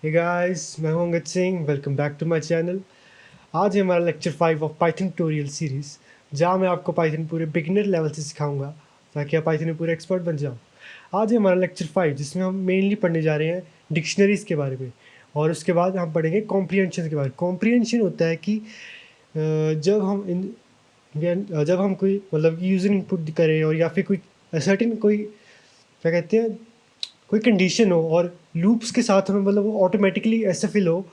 हे guys, मैं हूं Angad Singh. Welcome back to my channel. आज है हमारा lecture 5 of Python tutorial series, जहां मैं आपको पाइथन पूरे बिगिनर लेवल से सिखाऊंगा ताकि आप पाइथन में पूरे एक्सपर्ट बन जाओ। आज है हमारा लेक्चर 5, जिसमें हम मेनली पढ़ने जा रहे हैं डिक्शनरीज़ के बारे में, और उसके बाद हम पढ़ेंगे कॉम्प्रीहेंशन के बारे में। कॉम्प्रीहेंशन होता है कि जब हम जब हम कोई मतलब यूज़र इनपुट करें, और या फिर कोई सर्टेन कोई क्या कहते हैं, कोई कंडीशन हो और लूप्स के साथ हमें मतलब वो ऑटोमेटिकली ऐसे फिल हो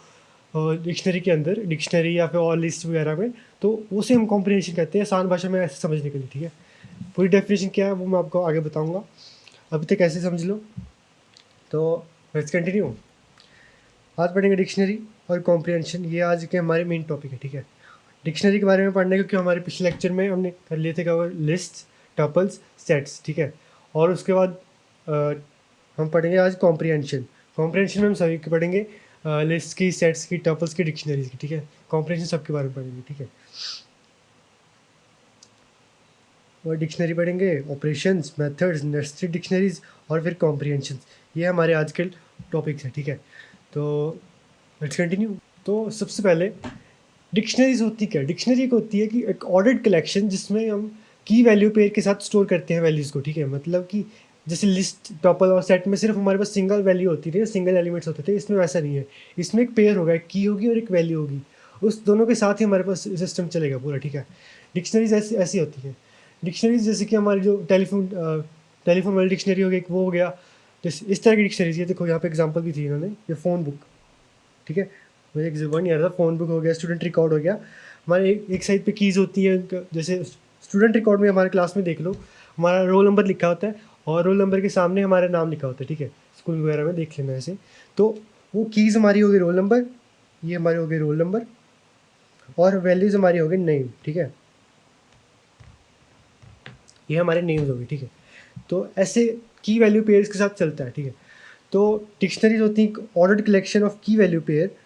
डिक्शनरी के अंदर, डिक्शनरी या फिर और लिस्ट वगैरह में, तो उसे हम कॉम्प्रीहेंशन कहते हैं, आसान भाषा में ऐसे समझने के लिए। ठीक है, पूरी डेफिनेशन क्या है वो मैं आपको आगे बताऊंगा, अभी तक ऐसे समझ लो। तो लेट्स कंटिन्यू। आज पढ़ेंगे डिक्शनरी और कॉम्प्रीहेंशन, ये आज के हमारे मेन टॉपिक है। ठीक है, डिक्शनरी के बारे में पढ़ने, क्योंकि हमारे पिछले लेक्चर में हमने कर लिए थे कवर लिस्ट, टपल्स, सेट्स। ठीक है, और उसके बाद हम पढ़ेंगे आज कॉम्प्रीहेंशन। कॉम्प्रीहेंशन में हम सभी के पढ़ेंगे, लिस्ट की, सेट्स की, टपल्स की, डिक्शनरीज की। ठीक है, कॉम्प्रीहेंशन सबके बारे में पढ़ेंगे। ठीक है, और डिक्शनरी पढ़ेंगे, ऑपरेशंस, मेथड्स, नेस्टेड डिक्शनरीज, और फिर कॉम्प्रीहेंशन। ये हमारे आज के टॉपिक्स हैं। ठीक है, तो लेट्स कंटिन्यू। तो सबसे पहले डिक्शनरीज होती क्या? डिक्शनरी एक होती है कि एक ऑर्डर्ड कलेक्शन, जिसमें हम की वैल्यू पेयर के साथ स्टोर करते हैं वैल्यूज़ को। ठीक है, मतलब कि जैसे लिस्ट, टपल और सेट में सिर्फ हमारे पास सिंगल वैल्यू होती थी, सिंगल एलिमेंट्स होते थे। इसमें वैसा नहीं है, इसमें एक पेयर होगा, एक की होगी और एक वैल्यू होगी, उस दोनों के साथ ही हमारे पास सिस्टम चलेगा पूरा। ठीक है, डिक्शनरीज ऐसी ऐसी होती है। डिक्शनरीज जैसे कि हमारी जो टेलीफोन वाली डिक्शनरी हो गई, वो हो गया। जैसे इस तरह की डिक्शनरीज, ये देखो यहाँ पे एग्जांपल भी थी इन्होंने, ये फ़ोन बुक। ठीक है, मुझे एक वन याद था, फ़ोन बुक हो गया, स्टूडेंट रिकॉर्ड हो गया। हमारे एक साइड पे कीज़ होती है, जैसे स्टूडेंट रिकॉर्ड में हमारे क्लास में देख लो, हमारा रोल नंबर लिखा होता है, और रोल नंबर के सामने हमारा नाम लिखा होता है। ठीक है, स्कूल वगैरह में देख लेना ऐसे। तो वो कीज़ हमारी होगी रोल नंबर, ये हमारी होगी रोल नंबर, और वैल्यूज़ हमारी होगी नेम। ठीक है, ये हमारे नेम्स होगी। ठीक है, तो ऐसे की वैल्यू पेयर्स के साथ चलता है। ठीक है, तो डिक्शनरीज होती हैं ऑर्डर्ड कलेक्शन ऑफ की वैल्यू पेयर,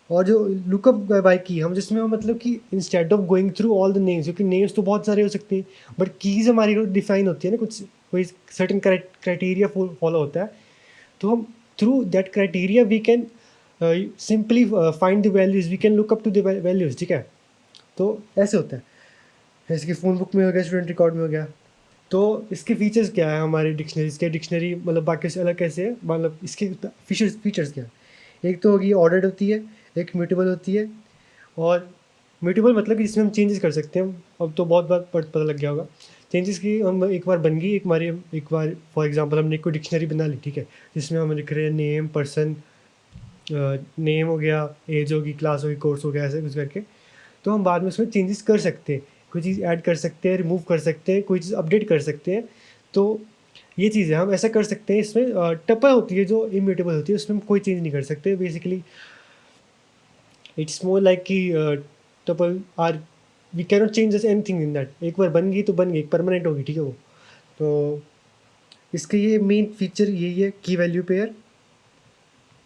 और जो लुकअप बाय की हम, जिसमें हम मतलब कि instead of going through all the names, क्योंकि नेम्स तो बहुत सारे हो सकते हैं, बट कीज़ हमारी डिफाइन होती है ना, कुछ कोई सर्टन क्राइटेरिया फॉलो होता है, तो हम through that criteria we can simply find the values, we can look up to the values. ठीक है, तो ऐसे होता है, जैसे कि फ़ोन बुक में हो गया, स्टूडेंट रिकॉर्ड में हो गया। तो इसके फीचर्स क्या है हमारे डिक्शनरीज के? डिक्शनरी मतलब बाकी से अलग कैसे है, मतलब इसके फीचर्स क्या है? एक तो होगी ऑर्डर्ड होती है, एक म्यूटेबल होती है। और म्यूटेबल मतलब कि इसमें हम चेंजेस कर सकते हैं। अब तो बहुत बार पता लग गया होगा चेंजेस की। हम एक बार बन गई, एक बार फॉर एग्जांपल हमने कोई डिक्शनरी बना ली। ठीक है, जिसमें हम लिख रहे हैं नेम, पर्सन, नेम हो गया, एज होगी, क्लास होगी, कोर्स हो गया, ऐसे कुछ करके। तो हम बाद में उसमें चेंजेस कर सकते हैं, कोई चीज़ ऐड कर सकते हैं, रिमूव कर सकते हैं, कोई चीज़ अपडेट कर सकते हैं। तो ये चीज़ है, हम ऐसा कर सकते हैं। इसमें टपल होती है जो इम्यूटेबल होती है, उसमें हम कोई चेंज नहीं कर सकते बेसिकली। इट्स मोर लाइक कि tuple are, we cannot change just anything in that. एक बार बन गई तो बन गई, परमानेंट होगी। ठीक है, वो तो इसके ये मेन फीचर यही है, की वैल्यू पेयर,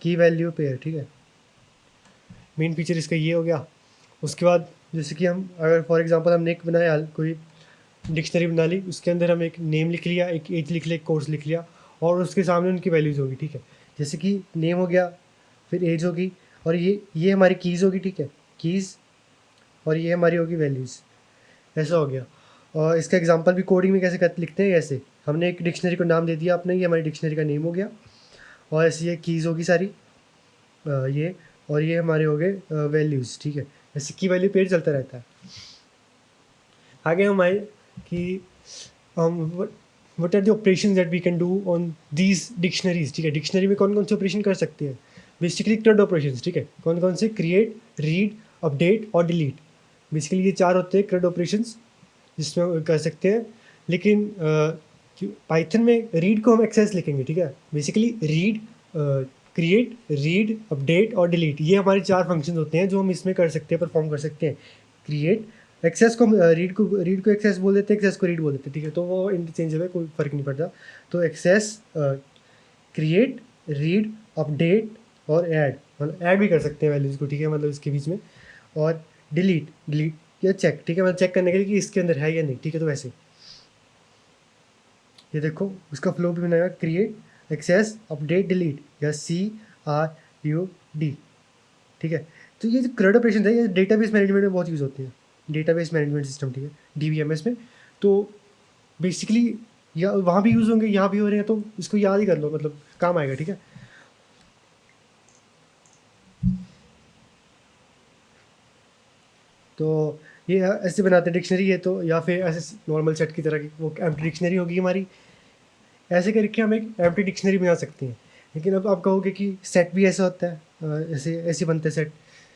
की वैल्यू पेयर। ठीक है, मेन फीचर इसका ये हो गया। उसके बाद जैसे कि हम अगर फॉर एग्जांपल हमने एक बनाया, कोई डिक्शनरी बना ली, उसके अंदर हम एक नेम लिख लिया, एक एज लिख लिया, एक कोर्स लिख लिया, और उसके सामने उनकी वैल्यूज़ होगी। ठीक है, जैसे कि नेम हो गया, फिर एज होगी, और ये हमारी कीज़ होगी। ठीक है, कीज़, और ये हमारी होगी वैल्यूज़। ऐसा हो गया। और इसका एग्जांपल भी कोडिंग में कैसे लिखते हैं, ऐसे हमने एक डिक्शनरी को नाम दे दिया आपने, ये हमारी डिक्शनरी का नेम हो गया, और ऐसे ये कीज़ होगी सारी, ये, और ये हमारे हो गए वैल्यूज़। ठीक है, ऐसे की वैल्यू पेज चलता रहता है। आगे हम आए कि what are the operation that we can do on these dictionaries. ठीक है, डिक्शनरी में कौन कौन से ऑपरेशन कर सकते हैं? Basically CRUD operation. ठीक है, कौन कौन से? क्रिएट, रीड, अपडेट और डिलीट। बेसिकली ये चार होते हैं CRUD ऑपरेशन, जिसमें हम कर सकते हैं। लेकिन पाइथन में रीड को हम एक्सेस लिखेंगे। ठीक है, basically read, create, read, update और डिलीट, ये हमारे चार फंक्शन होते हैं जो हम इसमें कर सकते हैं, परफॉर्म कर सकते हैं। क्रिएट, एक्सेस को हम रीड को एक्सेस बोल देते हैं, एक्सेस को रीड बोल देते हैं। ठीक है, तो वो इंटरचेंजेबल है, कोई फ़र्क नहीं पड़ता। तो एक्सेस, क्रिएट, रीड, अपडेट और ऐड, मतलब ऐड भी कर सकते हैं वैल्यूज़ को। ठीक है, मतलब इसके बीच में। और डिलीट, डिलीट या चेक। ठीक है, मतलब चेक करने के लिए कि इसके अंदर है या नहीं। ठीक है, तो वैसे ये देखो उसका फ्लो भी बनाएगा, क्रिएट, एक्सेस, अपडेट, डिलीट, या सी, RUD, ठीक है। तो ये जो CRUD ऑपरेशन है ये डेटाबेस मैनेजमेंट में बहुत यूज़ होती है, डेटाबेस मैनेजमेंट सिस्टम, ठीक है, DBMS में। तो बेसिकली या वहाँ भी यूज़ होंगे, यहाँ भी हो रहे हैं, तो इसको याद ही कर लो, मतलब काम आएगा, ठीक है। तो ये ऐसे बनाते हैं डिक्शनरी है, तो या फिर ऐसे नॉर्मल सेट की तरह की वो एम्प्टी डिक्शनरी होगी हमारी। ऐसे करके हम एक एम्प्टी डिक्शनरी बना सकते हैं। लेकिन अब आप कहोगे कि सेट भी ऐसा होता है, ऐसे ऐसे बनते हैं सेट।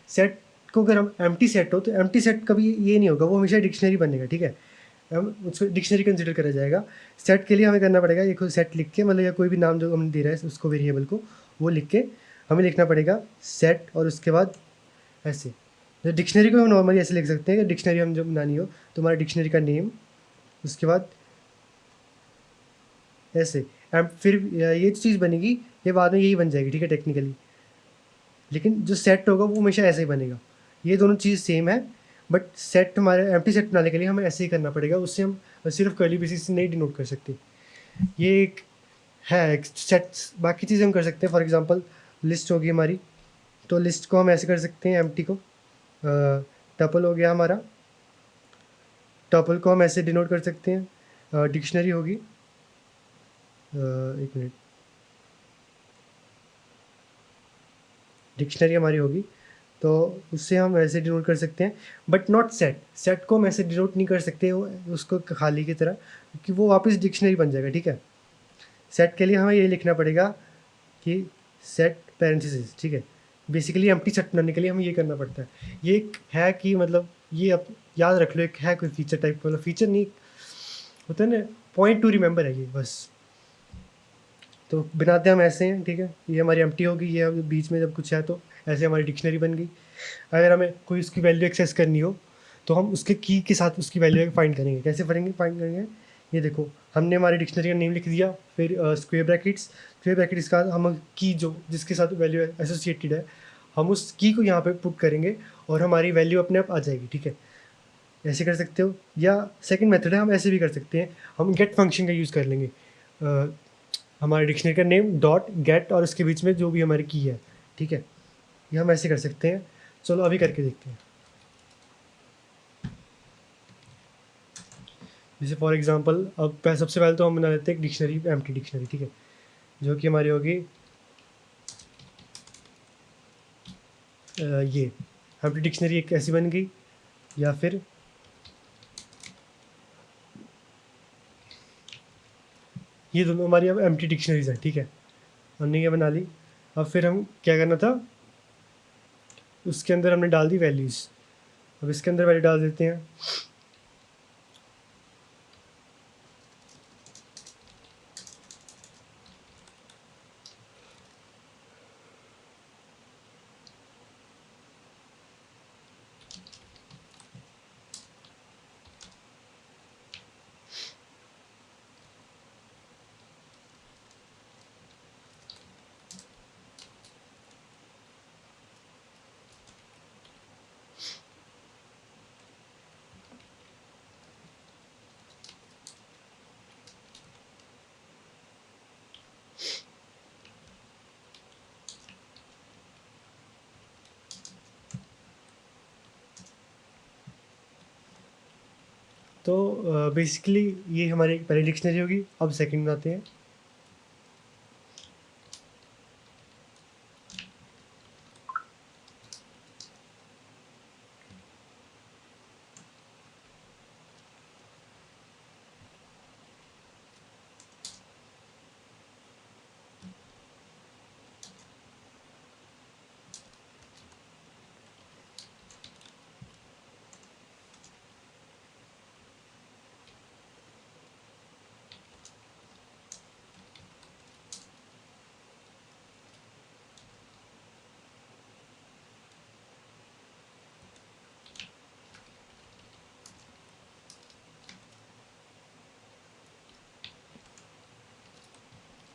सेट को अगर हम एम्प्टी सेट हो तो एम्प्टी सेट कभी ये नहीं होगा, वो हमेशा डिक्शनरी बनेगा, ठीक है। हम उसको डिक्शनरी कंसिडर करा जाएगा। सेट के लिए हमें करना पड़ेगा, एक सेट लिख के, मतलब या कोई भी नाम जो हमने दे रहा है उसको, वेरिएबल को, वो लिख के हमें लिखना पड़ेगा सेट, और उसके बाद ऐसे। तो डिक्शनरी को हम नॉर्मली ऐसे लिख सकते हैं कि डिक्शनरी हम जब बनानी हो तो हमारा डिक्शनरी का नेम, उसके बाद ऐसे एम, फिर ये चीज़ बनेगी, ये बाद में यही बन जाएगी, ठीक है, टेक्निकली। लेकिन जो सेट होगा वो हमेशा ऐसे ही बनेगा। ये दोनों चीज़ सेम है, बट सेट हमारे एम्प्टी सेट बनाने के लिए हमें ऐसे ही करना पड़ेगा, उससे हम सिर्फ कर्ली बेसिस से नहीं डिनोट कर सकते। ये एक है एक सेट। बाकी चीज़ें हम कर सकते हैं, फॉर एग्जांपल लिस्ट होगी हमारी, तो लिस्ट को हम ऐसे कर सकते हैं, एम्प्टी को। टपल हो गया हमारा, टपल को हम ऐसे डिनोट कर सकते हैं। डिक्शनरी होगी, एक मिनट, डिक्शनरी हमारी होगी, तो उससे हम ऐसे डिनोट कर सकते हैं, बट नॉट सेट। सेट को हम ऐसे डिनोट नहीं कर सकते उसको खाली की तरह, क्योंकि वो वापस डिक्शनरी बन जाएगा, ठीक है। सेट के लिए हमें ये लिखना पड़ेगा कि सेट पैरेंथेसिस, ठीक है। बेसिकली एम्प्टी सेट बनाने के लिए हमें ये करना पड़ता है। ये एक है कि मतलब ये आप याद रख लो, एक है कोई फीचर टाइप, मतलब फीचर नहीं होता है ना, पॉइंट टू रिमेंबर है ये बस। तो बनाते हम ऐसे हैं, ठीक है। ये हमारी एम्प्टी होगी, ये बीच में जब कुछ है तो ऐसे हमारी डिक्शनरी बन गई। अगर हमें कोई उसकी वैल्यू एक्सेस करनी हो तो हम उसके की के साथ उसकी वैल्यू फाइंड करेंगे। कैसे फाइंड करेंगे, ये देखो, हमने हमारी डिक्शनरी का नेम लिख दिया, फिर स्क्वेयर ब्रैकेट्स का हम की जो जिसके साथ वैल्यू एसोसिएटेड है, हम उस की को यहाँ पे पुट करेंगे और हमारी वैल्यू अपने आप आ जाएगी, ठीक है। ऐसे कर सकते हो, या सेकंड मेथड है, हम ऐसे भी कर सकते हैं, हम गेट फंक्शन का यूज़ कर लेंगे। हमारे डिक्शनरी का नेम डॉट गेट और उसके बीच में जो भी हमारी की है, ठीक है। ये हम ऐसे कर सकते हैं। चलो अभी करके देखते हैं। जैसे फॉर एग्जांपल अब सबसे पहले तो हम बना लेते हैं एक डिक्शनरी, एम्प्टी डिक्शनरी, ठीक है, जो कि हमारी होगी ये एम्प्टी डिक्शनरी एक ऐसी बन गई। या फिर ये दोनों हमारी अब एम्प्टी डिक्शनरीज हैं, ठीक है, हमने ये बना ली। अब फिर हम क्या करना था, उसके अंदर हमने डाल दी वैल्यूज़। अब इसके अंदर वैल्यू डाल देते हैं। तो बेसिकली ये हमारी पहली डिक्शनरी होगी। अब सेकंड बनाते हैं।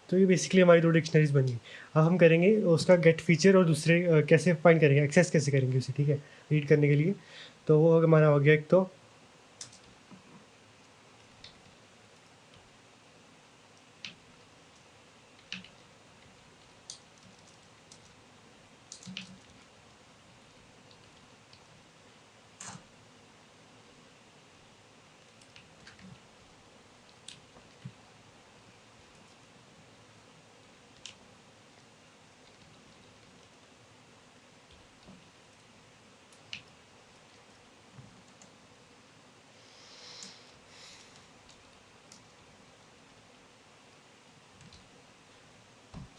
तो ये बेसिकली हमारी दो डिक्शनरीज बनी। अब हम करेंगे उसका गेट फीचर और दूसरे कैसे फाइंड करेंगे, एक्सेस कैसे करेंगे उसे, ठीक है, रीड करने के लिए। तो वो हमारा हो गया एक तो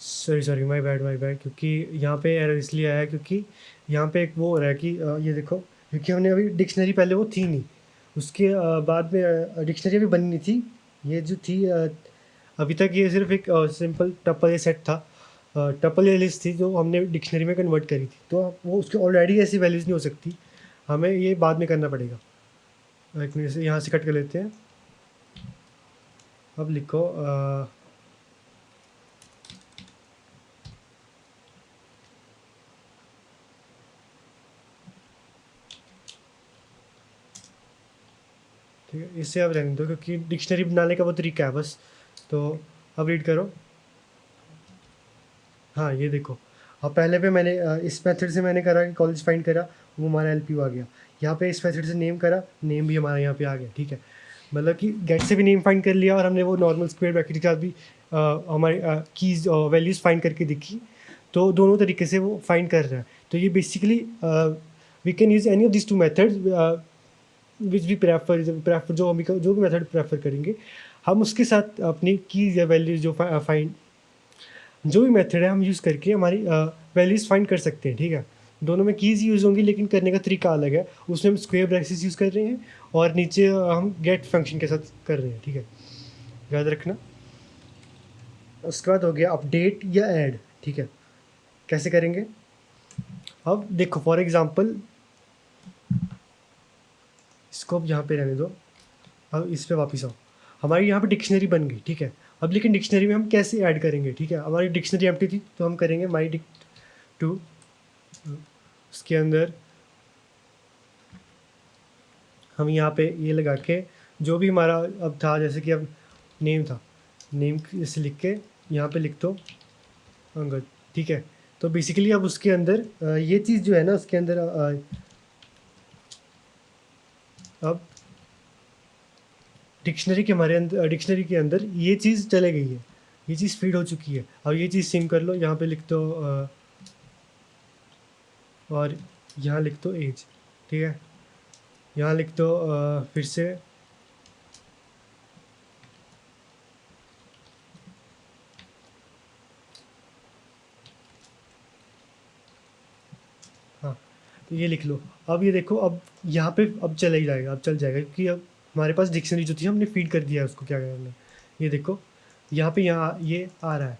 सॉरी सॉरी, माय बैड, क्योंकि यहाँ पे एरर इसलिए आया क्योंकि यहाँ पे एक वो हो रहा है कि ये देखो, क्योंकि हमने अभी डिक्शनरी पहले वो थी नहीं, उसके बाद में डिक्शनरी अभी बनी नहीं थी। ये जो थी अभी तक ये सिर्फ एक सिंपल टपल या सेट था, टपल या लिस्ट थी जो हमने डिक्शनरी में कन्वर्ट करी थी, तो वो उसके ऑलरेडी ऐसी वैल्यूज़ नहीं हो सकती, हमें ये बाद में करना पड़ेगा। एक मिनट से यहाँ से कट कर लेते हैं। अब लिखो ठीक है, इससे अब रहने दो क्योंकि डिक्शनरी बनाने का वो तरीका है बस। तो अब रीड करो। हाँ ये देखो, अब पहले पे मैंने इस मेथड से मैंने करा कि कॉलेज फाइंड करा, वो हमारा एलपीयू आ गया। यहाँ पे इस मेथड से नेम करा, नेम भी हमारा यहाँ पे आ गया। ठीक है, मतलब कि गेट से भी नेम फाइंड कर लिया और हमने वो नॉर्मल स्क्वायर ब्रैकेट के साथ भी हमारी कीज वैल्यूज़ फाइंड करके दिखी। तो दोनों तरीके से वो फाइंड कर रहा है। तो ये basically we can use any of this two methods which भी प्रेफर जो भी मेथड प्रेफर करेंगे हम, उसके साथ अपनी कीज या वैल्यूज जो फाइंड जो भी मेथड है हम यूज़ करके हमारी वैल्यूज़ फाइंड कर सकते हैं। ठीक है, दोनों में कीज़ यूज़ होंगी लेकिन करने का तरीका अलग है। उसमें हम स्क्वायर ब्रैकेट्स यूज़ कर रहे हैं और नीचे हम गेट फंक्शन के साथ कर रहे हैं। ठीक है, याद रखना। उसके बाद हो गया अपडेट या ऐड। ठीक है, कैसे करेंगे? अब देखो फॉर एग्ज़ाम्पल, इसको अब यहाँ पे रहने दो, अब इस पे वापस आओ। हमारी यहाँ पे डिक्शनरी बन गई। ठीक है, अब लेकिन डिक्शनरी में हम कैसे ऐड करेंगे? ठीक है, हमारी डिक्शनरी एम्प्टी थी तो हम करेंगे माई डिक टू, उसके अंदर हम यहाँ पे ये लगा के जो भी हमारा अब था, जैसे कि अब नेम था, नेम इसे लिख के यहाँ पे लिख दो अंगद। ठीक है, तो बेसिकली अब उसके अंदर ये चीज़ जो है ना उसके अंदर अब डिक्शनरी के हमारे अंदर डिक्शनरी के अंदर ये चीज़ चले गई है, ये चीज़ फीड हो चुकी है। अब ये चीज़ सिंक कर लो, यहाँ पे लिख दो और यहाँ लिख दो एज। ठीक है, यहाँ लिख दो फिर से हाँ, तो ये लिख लो। अब ये देखो, अब यहाँ पे अब चला ही जाएगा, अब चल जाएगा क्योंकि अब हमारे पास डिक्शनरी जो थी हमने फीड कर दिया है उसको। क्या करना है, ये देखो यहाँ पे यहाँ ये आ रहा है।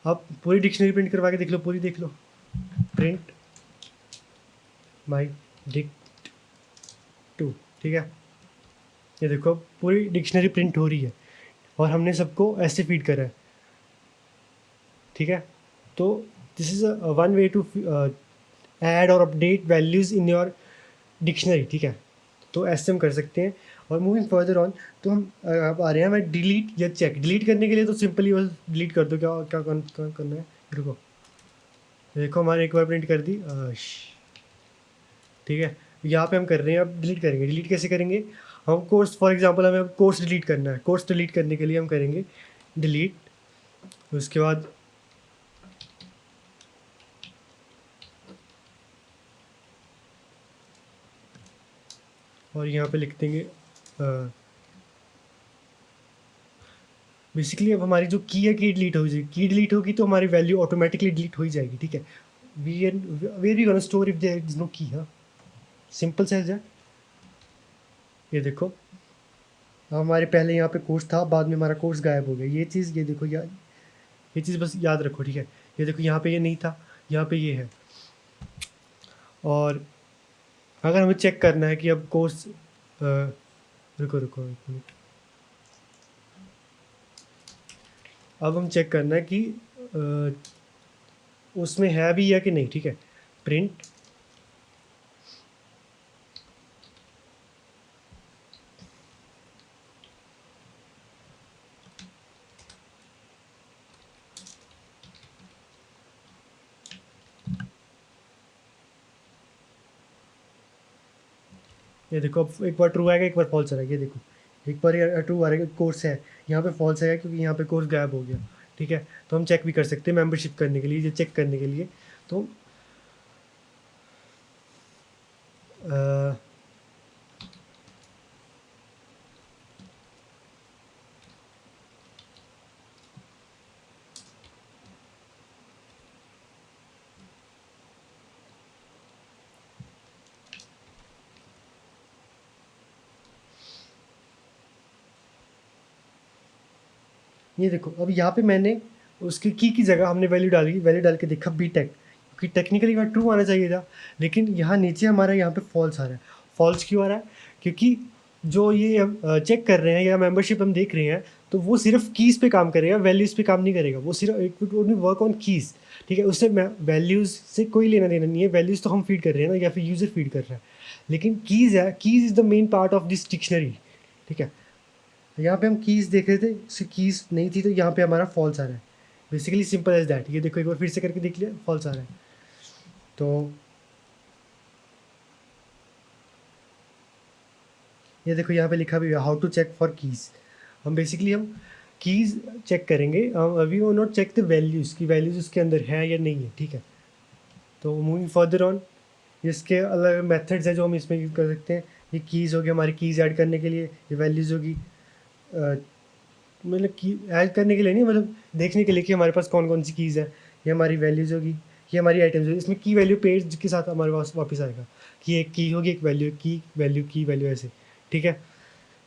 अब पूरी डिक्शनरी प्रिंट करवा के देख लो, पूरी देख लो। Print my dict two. ठीक है, ये देखो पूरी डिक्शनरी प्रिंट हो रही है और हमने सबको ऐसे फीड करा है। ठीक है, तो this is one way to add और update values in your dictionary. ठीक है, तो ऐसे हम कर सकते हैं। और मूविंग फर्दर ऑन, तो हम अब आ रहे हैं हमें डिलीट या चेक। डिलीट करने के लिए तो सिंपली बस डिलीट कर दो। क्या क्या करना है, रुको, देखो हमारे एक बार प्रिंट कर दी। ठीक है, यहाँ पे हम कर रहे हैं, अब डिलीट करेंगे। डिलीट कैसे करेंगे? हम कोर्स फॉर एग्जांपल हमें अब कोर्स डिलीट करना है। कोर्स डिलीट करने के लिए हम करेंगे डिलीट, उसके बाद और यहाँ पे लिख देंगे बेसिकली अब हमारी जो की है की डिलीट हो जाएगी। की डिलीट होगी तो हमारी वैल्यू ऑटोमेटिकली डिलीट हो ही जाएगी। ठीक है, where we gonna store if there is no key. हाँ, सिंपल सा है। ये देखो, अब हमारे पहले यहाँ पे कोर्स था, बाद में हमारा कोर्स गायब हो गया। ये चीज़ ये देखो, ये चीज़ बस याद रखो। ठीक है, ये देखो यहाँ पे ये नहीं था, यहाँ पे ये है। और अगर हमें चेक करना है कि अब कोर्स रुको रुको एक मिनट, अब हम चेक करना है कि उसमें है भी या कि नहीं। ठीक है, प्रिंट ये देखो, अब एक बार ट्रू आएगा, एक बार फॉल्स आएगा। ये देखो, एक बार ये ट्रू आ रहा है, कोर्स है, यहाँ पे फॉल्स आएगा क्योंकि यहाँ पे कोर्स गायब हो गया। ठीक है, तो हम चेक भी कर सकते हैं मेंबरशिप करने के लिए, ये चेक करने के लिए। तो अ, ये देखो अब यहाँ पे मैंने उसकी की जगह हमने वैल्यू डाली, वैल्यू डाल के देखा बी टेक, क्योंकि टेक्निकली वहाँ ट्रू आना चाहिए था, लेकिन यहाँ नीचे हमारा यहाँ पे फॉल्स आ रहा है। फॉल्स क्यों आ रहा है? क्योंकि जो ये हम चेक कर रहे हैं या मेंबरशिप हम देख रहे हैं, तो वो सिर्फ कीज़ पे काम करेगा, वैल्यूज़ पे काम नहीं करेगा। वो सिर्फ it only work on keys, ठीक है। उससे वैल्यूज़ से कोई लेना देना नहीं है, वैल्यूज़ तो हम फीड कर रहे हैं ना, या फिर यूज़र फीड कर रहा है। लेकिन कीज़ है, keys is the main part of this dictionary, ठीक है। यहाँ पे हम कीज़ देख रहे थे, कीज़ नहीं थी, तो यहाँ पे हमारा फॉल्स आ रहा है। Basically simple as that. ये देखो एक बार फिर से करके देख लिया, फॉल्स आ रहा है। तो ये देखो यहाँ पे लिखा भी है how to check for keys. हम बेसिकली हम कीज़ चेक करेंगे, वी वो नॉट चेक द वैल्यूज़ की वैल्यूज़ उसके अंदर है या नहीं है, ठीक है। तो मूविंग फर्दर ऑन, इसके अलग मेथड्स हैं जो हम इसमें यूज़ कर सकते हैं। ये कीज़ होगी हमारी, कीज़ ऐड करने के लिए, ये वैल्यूज़ होगी मतलब की ऐड करने के लिए नहीं, मतलब देखने के लिए कि हमारे पास कौन कौन सी कीज़ है। ये हमारी वैल्यूज़ होगी, ये हमारी आइटम्स होगी। इसमें की वैल्यू पेज के साथ हमारे पास वापस आएगा कि एक की होगी, एक वैल्यू की वैल्यू ऐसे, ठीक है।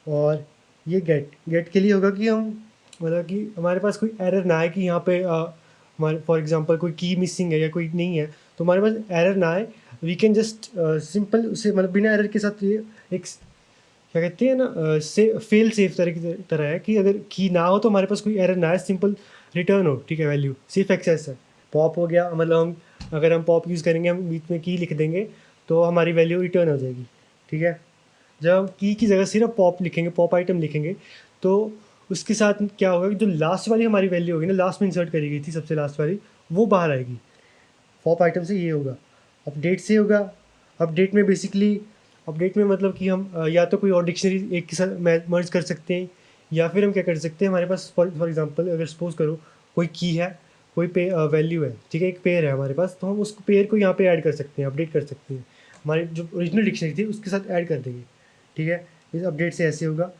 और ये गेट के लिए होगा कि हम मतलब कि हमारे पास कोई एरर ना आए कि यहाँ पे हमारे फॉर एग्जांपल कोई की मिसिंग है या कोई नहीं है, तो हमारे पास एरर ना आए। वी कैन जस्ट सिंपल उसे मतलब बिना एरर के साथ ये एक क्या कहते हैं ना से फेल सेफ तरह है कि अगर की ना हो तो हमारे पास कोई एरर ना आए, सिंपल रिटर्न हो, ठीक है। वैल्यू सेफ एक्सेस है, पॉप हो गया, मतलब हम अगर हम पॉप यूज़ करेंगे, हम बीच में की लिख देंगे तो हमारी वैल्यू रिटर्न हो जाएगी, ठीक है। जब हम की जगह सिर्फ पॉप लिखेंगे, पॉप आइटम लिखेंगे, तो उसके साथ क्या होगा कि जो लास्ट वाली हमारी वैल्यू होगी ना, लास्ट में इंसर्ट करी गई थी सबसे लास्ट वाली, वो बाहर आएगी। पॉप आइटम से ये होगा। अपडेट से होगा, अपडेट में बेसिकली अपडेट में मतलब कि हम या तो कोई और डिक्शनरी एक के साथ मर्ज कर सकते हैं, या फिर हम क्या कर सकते हैं, हमारे पास फॉर एग्जांपल अगर सपोज करो कोई की है, कोई वैल्यू है, ठीक है, एक पेयर है हमारे पास, तो हम उस पेयर को यहाँ पे ऐड कर सकते हैं, अपडेट कर सकते हैं, हमारी जो ओरिजिनल डिक्शनरी थी उसके साथ ऐड कर देंगे, ठीक है। इस अपडेट से ऐसे होगा।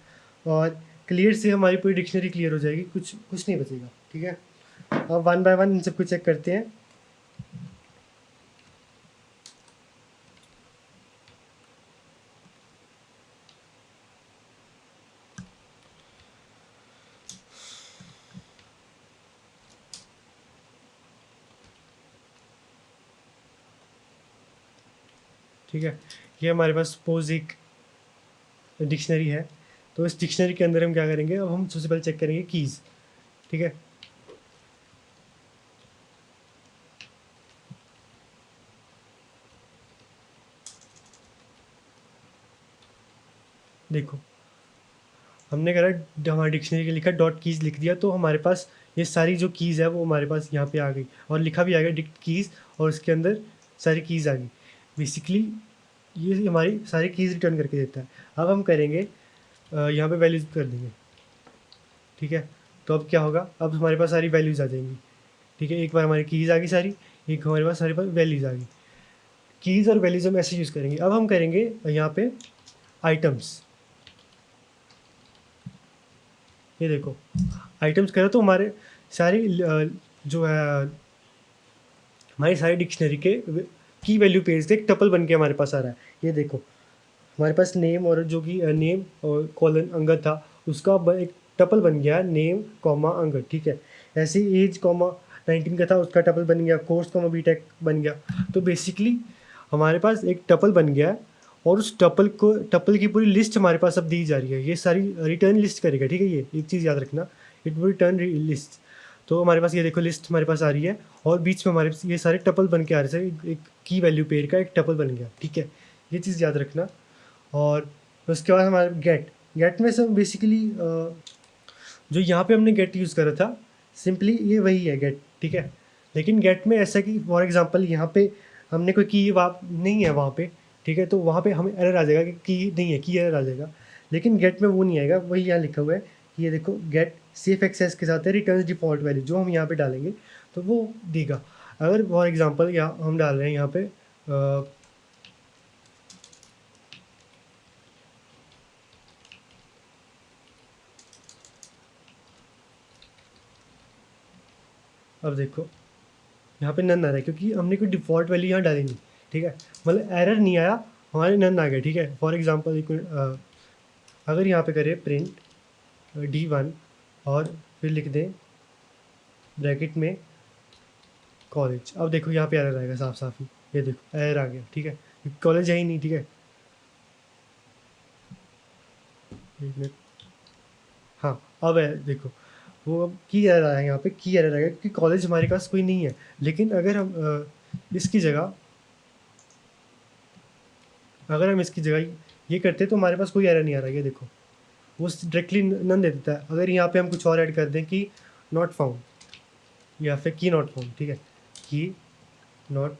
और क्लियर से हमारी पूरी डिक्शनरी क्लियर हो जाएगी, कुछ कुछ नहीं बचेगा, ठीक है। अब वन बाय वन इन सबको चेक करते हैं। ठीक है, ये हमारे पास सपोज एक डिक्शनरी है, तो इस डिक्शनरी के अंदर हम क्या करेंगे, अब हम सबसे पहले चेक करेंगे कीज़, ठीक है। देखो हमने करा हमारी डिक्शनरी के लिखा डॉट कीज़ लिख दिया, तो हमारे पास ये सारी जो कीज़ है वो हमारे पास यहाँ पे आ गई, और लिखा भी आ गया डिक्ट कीज़, और उसके अंदर सारी कीज़ आ गई। बेसिकली ये हमारी सारी कीज़ रिटर्न करके देता है। अब हम करेंगे यहाँ पे वैल्यूज़ कर देंगे, ठीक है। तो अब क्या होगा, अब हमारे पास सारी वैल्यूज़ आ जाएंगी, ठीक है। एक बार हमारी कीज़ आ गई सारी, एक हमारे पास सारे पास वैल्यूज़ आ गई। कीज़ और वैल्यूज़ हम ऐसे यूज़ करेंगे। अब हम करेंगे यहाँ पे आइटम्स। ये देखो आइटम्स करें तो हमारे सारी जो है हमारी सारी डिक्शनरी के की वैल्यू पेज से एक टपल बन के हमारे पास आ रहा है। ये देखो हमारे पास नेम, और जो कि नेम और कॉलन अंगद था, उसका एक टपल बन गया नेम कॉमा अंगद, ठीक है। ऐसे ही एज कॉमा 19 का था, उसका टपल बन गया, कोर्स कॉमा बीटेक बन गया। तो बेसिकली हमारे पास एक टपल बन गया है, और उस टपल की पूरी लिस्ट हमारे पास अब दी जा रही है। ये सारी रिटर्न लिस्ट करेगा, ठीक है। ये एक चीज़ याद रखना, इट विल रिटर्न लिस्ट। तो हमारे पास ये देखो लिस्ट हमारे पास आ रही है, और बीच में हमारे पास ये सारे टपल बन के आ रहे हैं। एक की वैल्यू पेयर का एक टपल बन गया, ठीक है। ये चीज़ याद रखना। और उसके बाद हमारे गेट में सब बेसिकली जो यहाँ पे हमने गेट यूज़ करा था, सिंपली ये वही है गेट, ठीक है। लेकिन गेट में ऐसा कि फॉर एग्जांपल यहाँ पे हमने कोई की वहाँ नहीं है वहाँ पे, ठीक है, तो वहाँ पे हमें एरर आ जाएगा कि की नहीं है, की एरर आ जाएगा। लेकिन गेट में वो नहीं आएगा, वही यहाँ लिखा हुआ है कि ये देखो गेट सेफ एक्सेस के साथ है रिटर्न डिफ़ॉल्ट वैल्यू, जो हम यहाँ पे डालेंगे तो वो देगा। अगर फॉर एग्जांपल यहाँ हम डाल रहे हैं यहाँ पे अब देखो यहाँ पे नन आ रहा है, क्योंकि हमने कोई डिफ़ॉल्ट वैल्यू यहाँ डाली नहीं, ठीक है। मतलब एरर नहीं आया, हमारे नन आ गया, ठीक है। फॉर एग्जांपल अगर यहाँ पे करें प्रिंट D1 और फिर लिख दें ब्रैकेट में कॉलेज। अब देखो यहाँ पे एरर आएगा साफ साफ ही, ये देखो एरर आ गया, ठीक है, कॉलेज है ही नहीं, ठीक है। एक मिनट, हाँ अब है देखो, वो अब की एरर आया यहाँ पे, की एरर आएगा कि कॉलेज हमारे पास कोई नहीं है। लेकिन अगर हम इसकी जगह, अगर हम इसकी जगह ये करते तो हमारे पास कोई एरर नहीं आ रहा है, ये देखो वो डायरेक्टली नन दे देता है। अगर यहाँ पे हम कुछ और ऐड कर दें कि नॉट फाउंड या फिर की नॉट फाउंड, ठीक है, की नॉट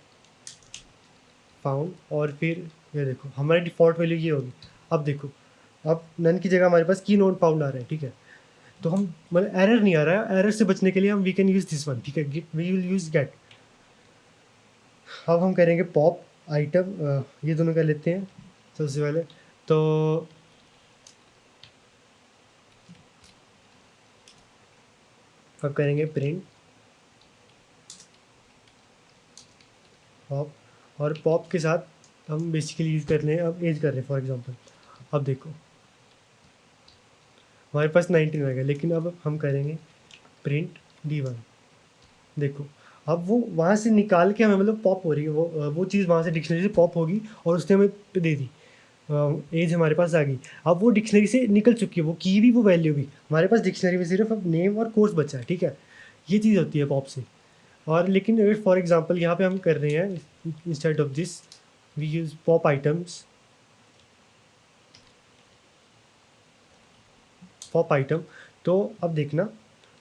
फाउंड, और फिर ये देखो हमारी डिफ़ॉल्ट वैल्यू ये होगी। अब देखो, अब नन की जगह हमारे पास की नॉट फाउंड आ रहा है, ठीक है। तो हम मतलब एरर नहीं आ रहा है, एरर से बचने के लिए हम we can use this one, ठीक है, वी विल यूज़ गेट। अब हम करेंगे पॉप आइटम, ये दोनों कर लेते हैं सबसे पहले। तो अब करेंगे प्रिंट पॉप, और पॉप के साथ हम बेसिकली यूज़ कर रहे हैं, अब एज कर रहे हैं फॉर एग्जांपल। अब देखो हमारे पास 19 आएगा, लेकिन अब हम करेंगे प्रिंट D1। देखो अब वो वहाँ से निकाल के हमें मतलब पॉप हो रही है, वो चीज़ वहाँ से डिक्शनरी से पॉप होगी और उसने हमें दे दी, एज हमारे पास आ गई। अब वो डिक्शनरी से निकल चुकी है, वो की भी वो वैल्यू भी हमारे पास डिक्शनरी में सिर्फ अब नेम और कोर्स बचा है, ठीक है। ये चीज़ होती है पॉप से। और लेकिन अगर फॉर एग्जांपल यहाँ पे हम कर रहे हैं instead of this we use pop items, pop item, तो अब देखना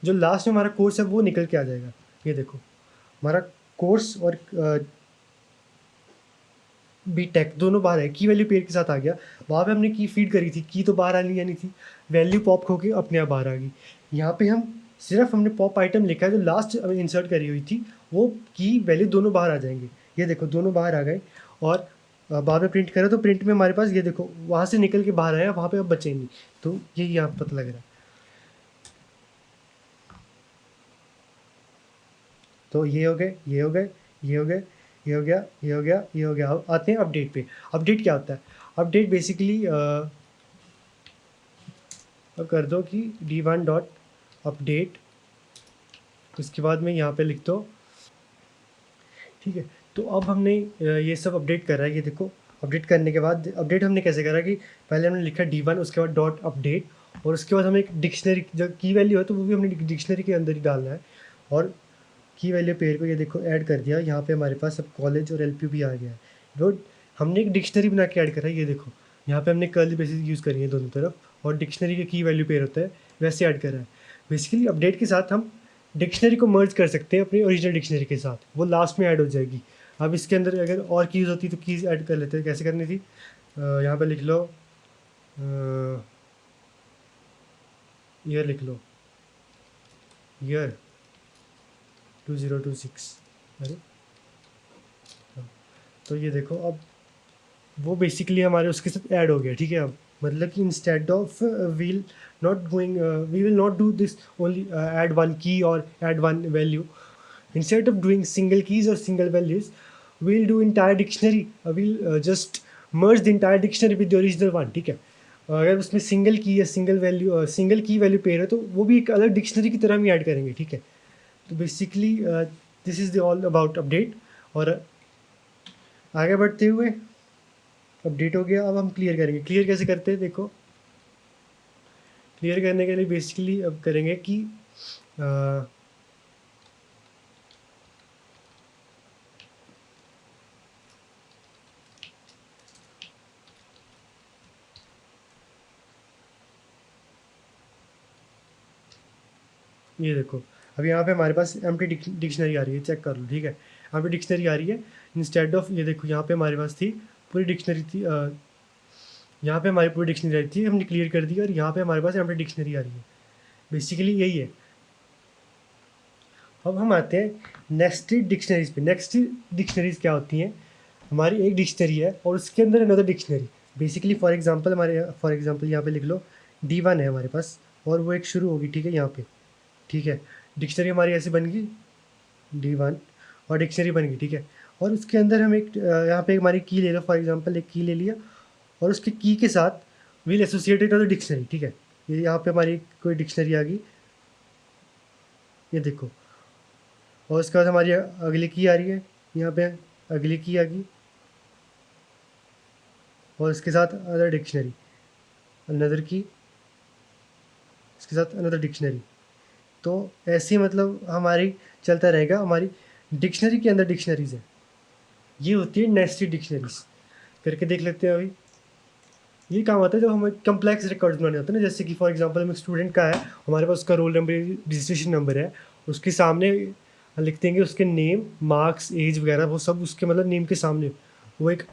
जो लास्ट में हमारा कोर्स है वो निकल के आ जाएगा। ये देखो हमारा कोर्स और बी टेक दोनों बाहर है, की वैल्यू पेयर के साथ आ गया। वहाँ पे हमने की फीड करी थी, की तो बाहर आनी आनी थी, वैल्यू पॉप होके अपने आप बाहर आ गई। यहाँ पे हम सिर्फ हमने पॉप आइटम लिखा है, जो लास्ट इंसर्ट करी हुई थी वो की वैल्यू दोनों बाहर आ जाएंगे। ये देखो दोनों बाहर आ गए, और बाद में प्रिंट करें तो प्रिंट में हमारे पास ये देखो वहाँ से निकल के बाहर आया, वहाँ पे अब बचे नहीं। तो यही यहाँ पता लग रहा है। तो ये हो गए, ये हो गए, ये हो गए, ये हो गया, ये हो गया, ये हो गया। अब आते हैं अपडेट पे। अपडेट क्या होता है? अपडेट बेसिकली कर दो कि D1 डॉट अपडेट, उसके बाद में यहाँ पे लिख दो, ठीक है। तो अब हमने ये सब अपडेट करा है, ये देखो अपडेट करने के बाद अपडेट हमने कैसे करा कि पहले हमने लिखा D1, उसके बाद डॉट अपडेट, और उसके बाद हमें एक डिक्शनरी जो की वैल्यू है तो वो भी हमने डिक्शनरी के अंदर ही डालना है, और की वैल्यू पेयर को ये देखो ऐड कर दिया। यहाँ पे हमारे पास अब कॉलेज और LP भी आ गया है। वो हमने एक डिक्शनरी बना के ऐड करा है, ये देखो यहाँ पे हमने कर्ली ब्रेसेस यूज़ करी है दोनों तरफ, और डिक्शनरी के की वैल्यू पेयर होता है वैसे ऐड करा है। बेसिकली अपडेट के साथ हम डिक्शनरी को मर्ज कर सकते हैं अपनी ओरिजिनल डिक्शनरी के साथ, वो लास्ट में ऐड हो जाएगी। अब इसके अंदर अगर और कीज़ होती तो कीज़ ऐड कर लेते हैं। कैसे करनी थी, यहाँ पे लिख लो ईयर, लिख लो ईयर 2026। अरे तो ये देखो अब वो बेसिकली हमारे उसके साथ ऐड हो गया, ठीक है। अब मतलब कि instead of we'll not going, we will not do this only add one key और add one value, instead of doing single keys और single values we'll do entire dictionary, we'll just merge the entire dictionary with the original one, ठीक है। अगर उसमें single की या single value, single की value pair है तो वो भी एक अलग डिक्शनरी की तरह ही ऐड करेंगे, ठीक है। तो basically this is the all about update. और आगे बढ़ते हुए अपडेट हो गया, अब हम क्लियर करेंगे। क्लियर कैसे करते हैं देखो, क्लियर करने के लिए बेसिकली अब करेंगे कि ये देखो अब यहाँ पे हमारे पास एम्प्टी डिक्शनरी आ रही है, चेक कर लो, ठीक है। यहाँ पे डिक्शनरी आ रही है इंस्टेड ऑफ, ये देखो यहाँ पे हमारे पास थी पूरी डिक्शनरी थी, यहाँ पे हमारी पूरी डिक्शनरी आई थी, हमने क्लियर कर दी, और यहाँ पे हमारे पास एम्प्टी डिक्शनरी आ रही है। बेसिकली यही है। अब हम आते हैं नेस्टेड डिक्शनरीज पे। नेक्स्टेड डिक्शनरीज क्या होती हैं? हमारी एक डिक्शनरी है और उसके अंदर another dictionary. Basically for example यहाँ पे लिख लो D1 है हमारे पास, और वो एक शुरू होगी, ठीक है, यहाँ पे, ठीक है। डिक्शनरी हमारी ऐसे बन गई D1, और डिक्शनरी बन गई, ठीक है। और उसके अंदर हम एक यहाँ पे हमारी की ले लो, फॉर एग्जांपल एक की ले लिया, और उसके की के साथ विल एसोसिएटेड विद डिक्शनरी, ठीक है। ये यहाँ पे हमारी कोई डिक्शनरी आ गई, ये देखो। और उसके बाद हमारी अगली की आ रही है, यहाँ पे अगली की आ गई, और इसके साथ अदर डिक्शनरी, अनदर की, इसके साथ अनदर डिक्शनरी। तो ऐसे मतलब हमारी चलता रहेगा, हमारी डिक्शनरी के अंदर डिक्शनरीज है। ये होती है नेस्टेड डिक्शनरीज। करके देख लेते हैं अभी। ये काम आता है जब हमें कम्प्लेक्स रिकॉर्ड्स बनाने होते हैं ना, जैसे कि फॉर एग्जांपल हम स्टूडेंट का है, हमारे पास उसका रोल नंबर, रजिस्ट्रेशन नंबर है, उसके सामने लिख देंगे उसके नेम, मार्क्स, एज वगैरह, वो सब उसके मतलब नेम के सामने। वो एक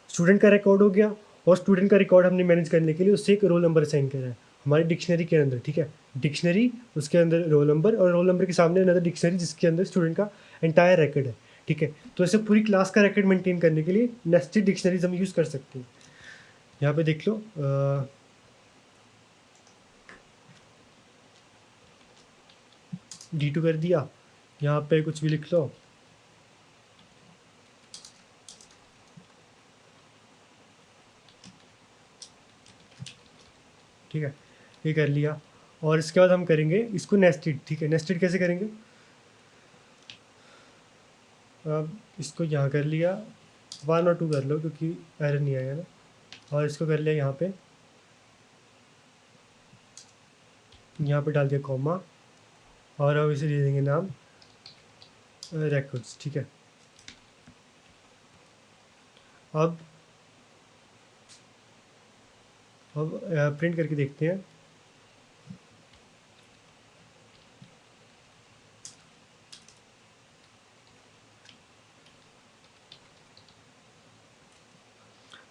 स्टूडेंट का रिकॉर्ड हो गया, और स्टूडेंट का रिकॉर्ड हमने मैनेज करने के लिए उससे एक रोल नंबर असाइन करा है हमारी डिक्शनरी के अंदर, ठीक है। डिक्शनरी, उसके अंदर रोल नंबर, और रोल नंबर के सामने अनदर डिक्शनरी जिसके अंदर स्टूडेंट का एंटायर रिकॉर्ड है, ठीक है। तो ऐसे पूरी क्लास का रिकॉर्ड मेंटेन करने के लिए नेस्टेड डिक्शनरीज हम यूज़ कर सकते हैं। यहाँ पे देख लो, D2 कर दिया, यहाँ पे कुछ भी लिख लो, ठीक है, ये कर लिया। और इसके बाद हम करेंगे इसको नेस्टेड, ठीक है। नेस्टेड कैसे करेंगे, अब इसको यहाँ कर लिया, 1 और 2 कर लो क्योंकि एरर नहीं आएगा ना, और इसको कर लिया यहाँ पे डाल दिया कॉमा, और अब इसे दे देंगे नाम records, ठीक है। अब प्रिंट करके देखते हैं।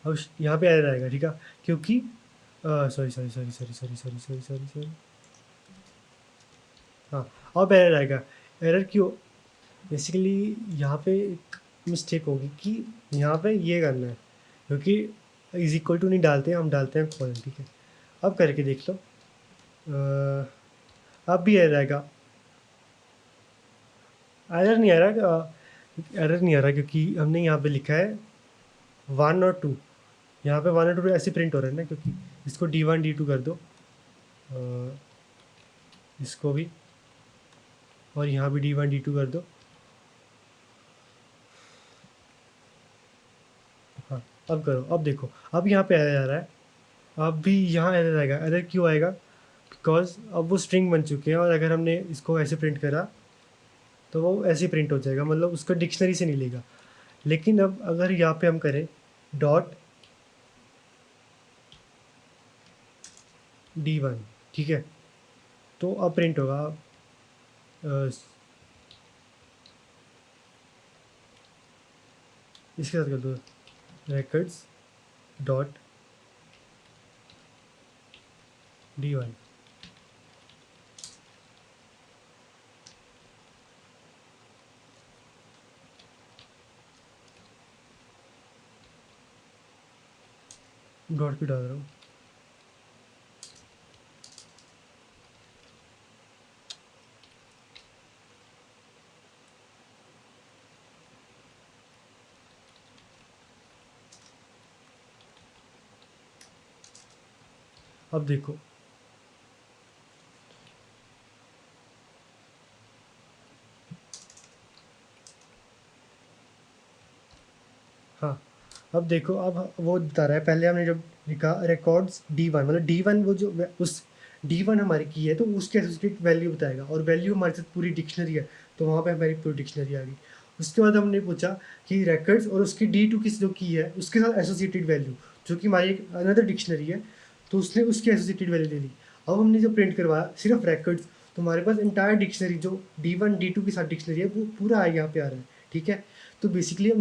अब यहाँ पे एरर आएगा, ठीक है, क्योंकि सॉरी, हाँ, अब एरर आएगा। एरर क्यों, बेसिकली यहाँ पे एक मिस्टेक होगी कि यहाँ पे ये करना है, क्योंकि इज इक्वल टू नहीं डालते हैं, हम डालते हैं कॉलन, ठीक है। अब करके देख लो, अब भी एरर आएगा। एरर नहीं आ रहा, एरर नहीं आ रहा क्योंकि हमने यहाँ पे लिखा है 1 और 2। यहाँ पे 1 और 2 ऐसे प्रिंट हो रहा है ना, क्योंकि इसको D1 D2 कर दो, इसको भी, और यहाँ भी D1 D2 कर दो। हाँ, अब करो, अब देखो, अब यहाँ पे एरर आ रहा है। अब भी यहाँ एरर आएगा। एरर क्यों आएगा, बिकॉज अब वो स्ट्रिंग बन चुके हैं, और अगर हमने इसको ऐसे प्रिंट करा तो वो ऐसे प्रिंट हो जाएगा, मतलब उसका डिक्शनरी से नहीं लेगा। लेकिन अब अगर यहाँ पे हम करें डॉट D1, ठीक है, तो अब प्रिंट होगा। इसके साथ कर दो records डॉट D1, डॉट भी डाल रहा हूँ। अब देखो, हाँ, अब देखो, अब वो बता रहा है, पहले हमने जब लिखा रिकॉर्ड्स D1, मतलब D1 वो जो उस D1 हमारी की है, तो उसके एसोसिएटेड वैल्यू बताएगा, और वैल्यू हमारे साथ पूरी डिक्शनरी है, तो वहाँ पे हमारी पूरी डिक्शनरी आ गई। उसके बाद हमने पूछा कि रिकॉर्ड्स और उसकी D2 की जो की है उसके साथ एसोसिएटेड वैल्यू, जो कि हमारी एक अनदर डिक्शनरी है, तो उसने उसकी एसोसिएटेड वैल्यू ले ली। अब हमने जो प्रिंट करवाया सिर्फ रिकॉर्ड्स, तो हमारे पास इंटायर डिक्शनरी जो D1 D2 के साथ डिक्शनरी है वो पूरा यहाँ पे आ रहा है, ठीक है। तो बेसिकली हम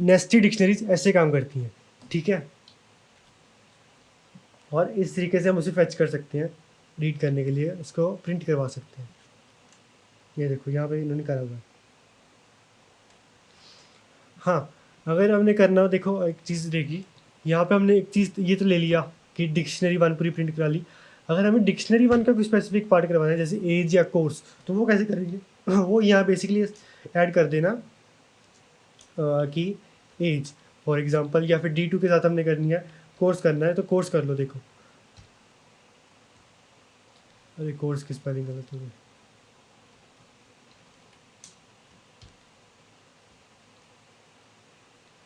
नेस्टेड डिक्शनरीज ऐसे काम करती हैं, ठीक है। और इस तरीके से हम उसे फेच कर सकते हैं, रीड करने के लिए उसको प्रिंट करवा सकते हैं। ये देखो यहाँ पे इन्होंने करा हुआ है। हाँ, अगर हमने करना हो, देखो एक चीज़ देखी, यहाँ पे हमने एक चीज़ ये तो ले लिया कि डिक्शनरी 1 पूरी प्रिंट करा ली। अगर हमें डिक्शनरी 1 का कोई स्पेसिफिक पार्ट करवाना है, जैसे एज या कोर्स, तो वो कैसे करेंगे वो यहाँ बेसिकली ऐड कर देना कि एज फॉर एग्जांपल, या फिर D2 के साथ हमने करनी है कोर्स करना है, तो कोर्स कर लो। देखो अरे कोर्स की स्पेलिंग गलत हो गई।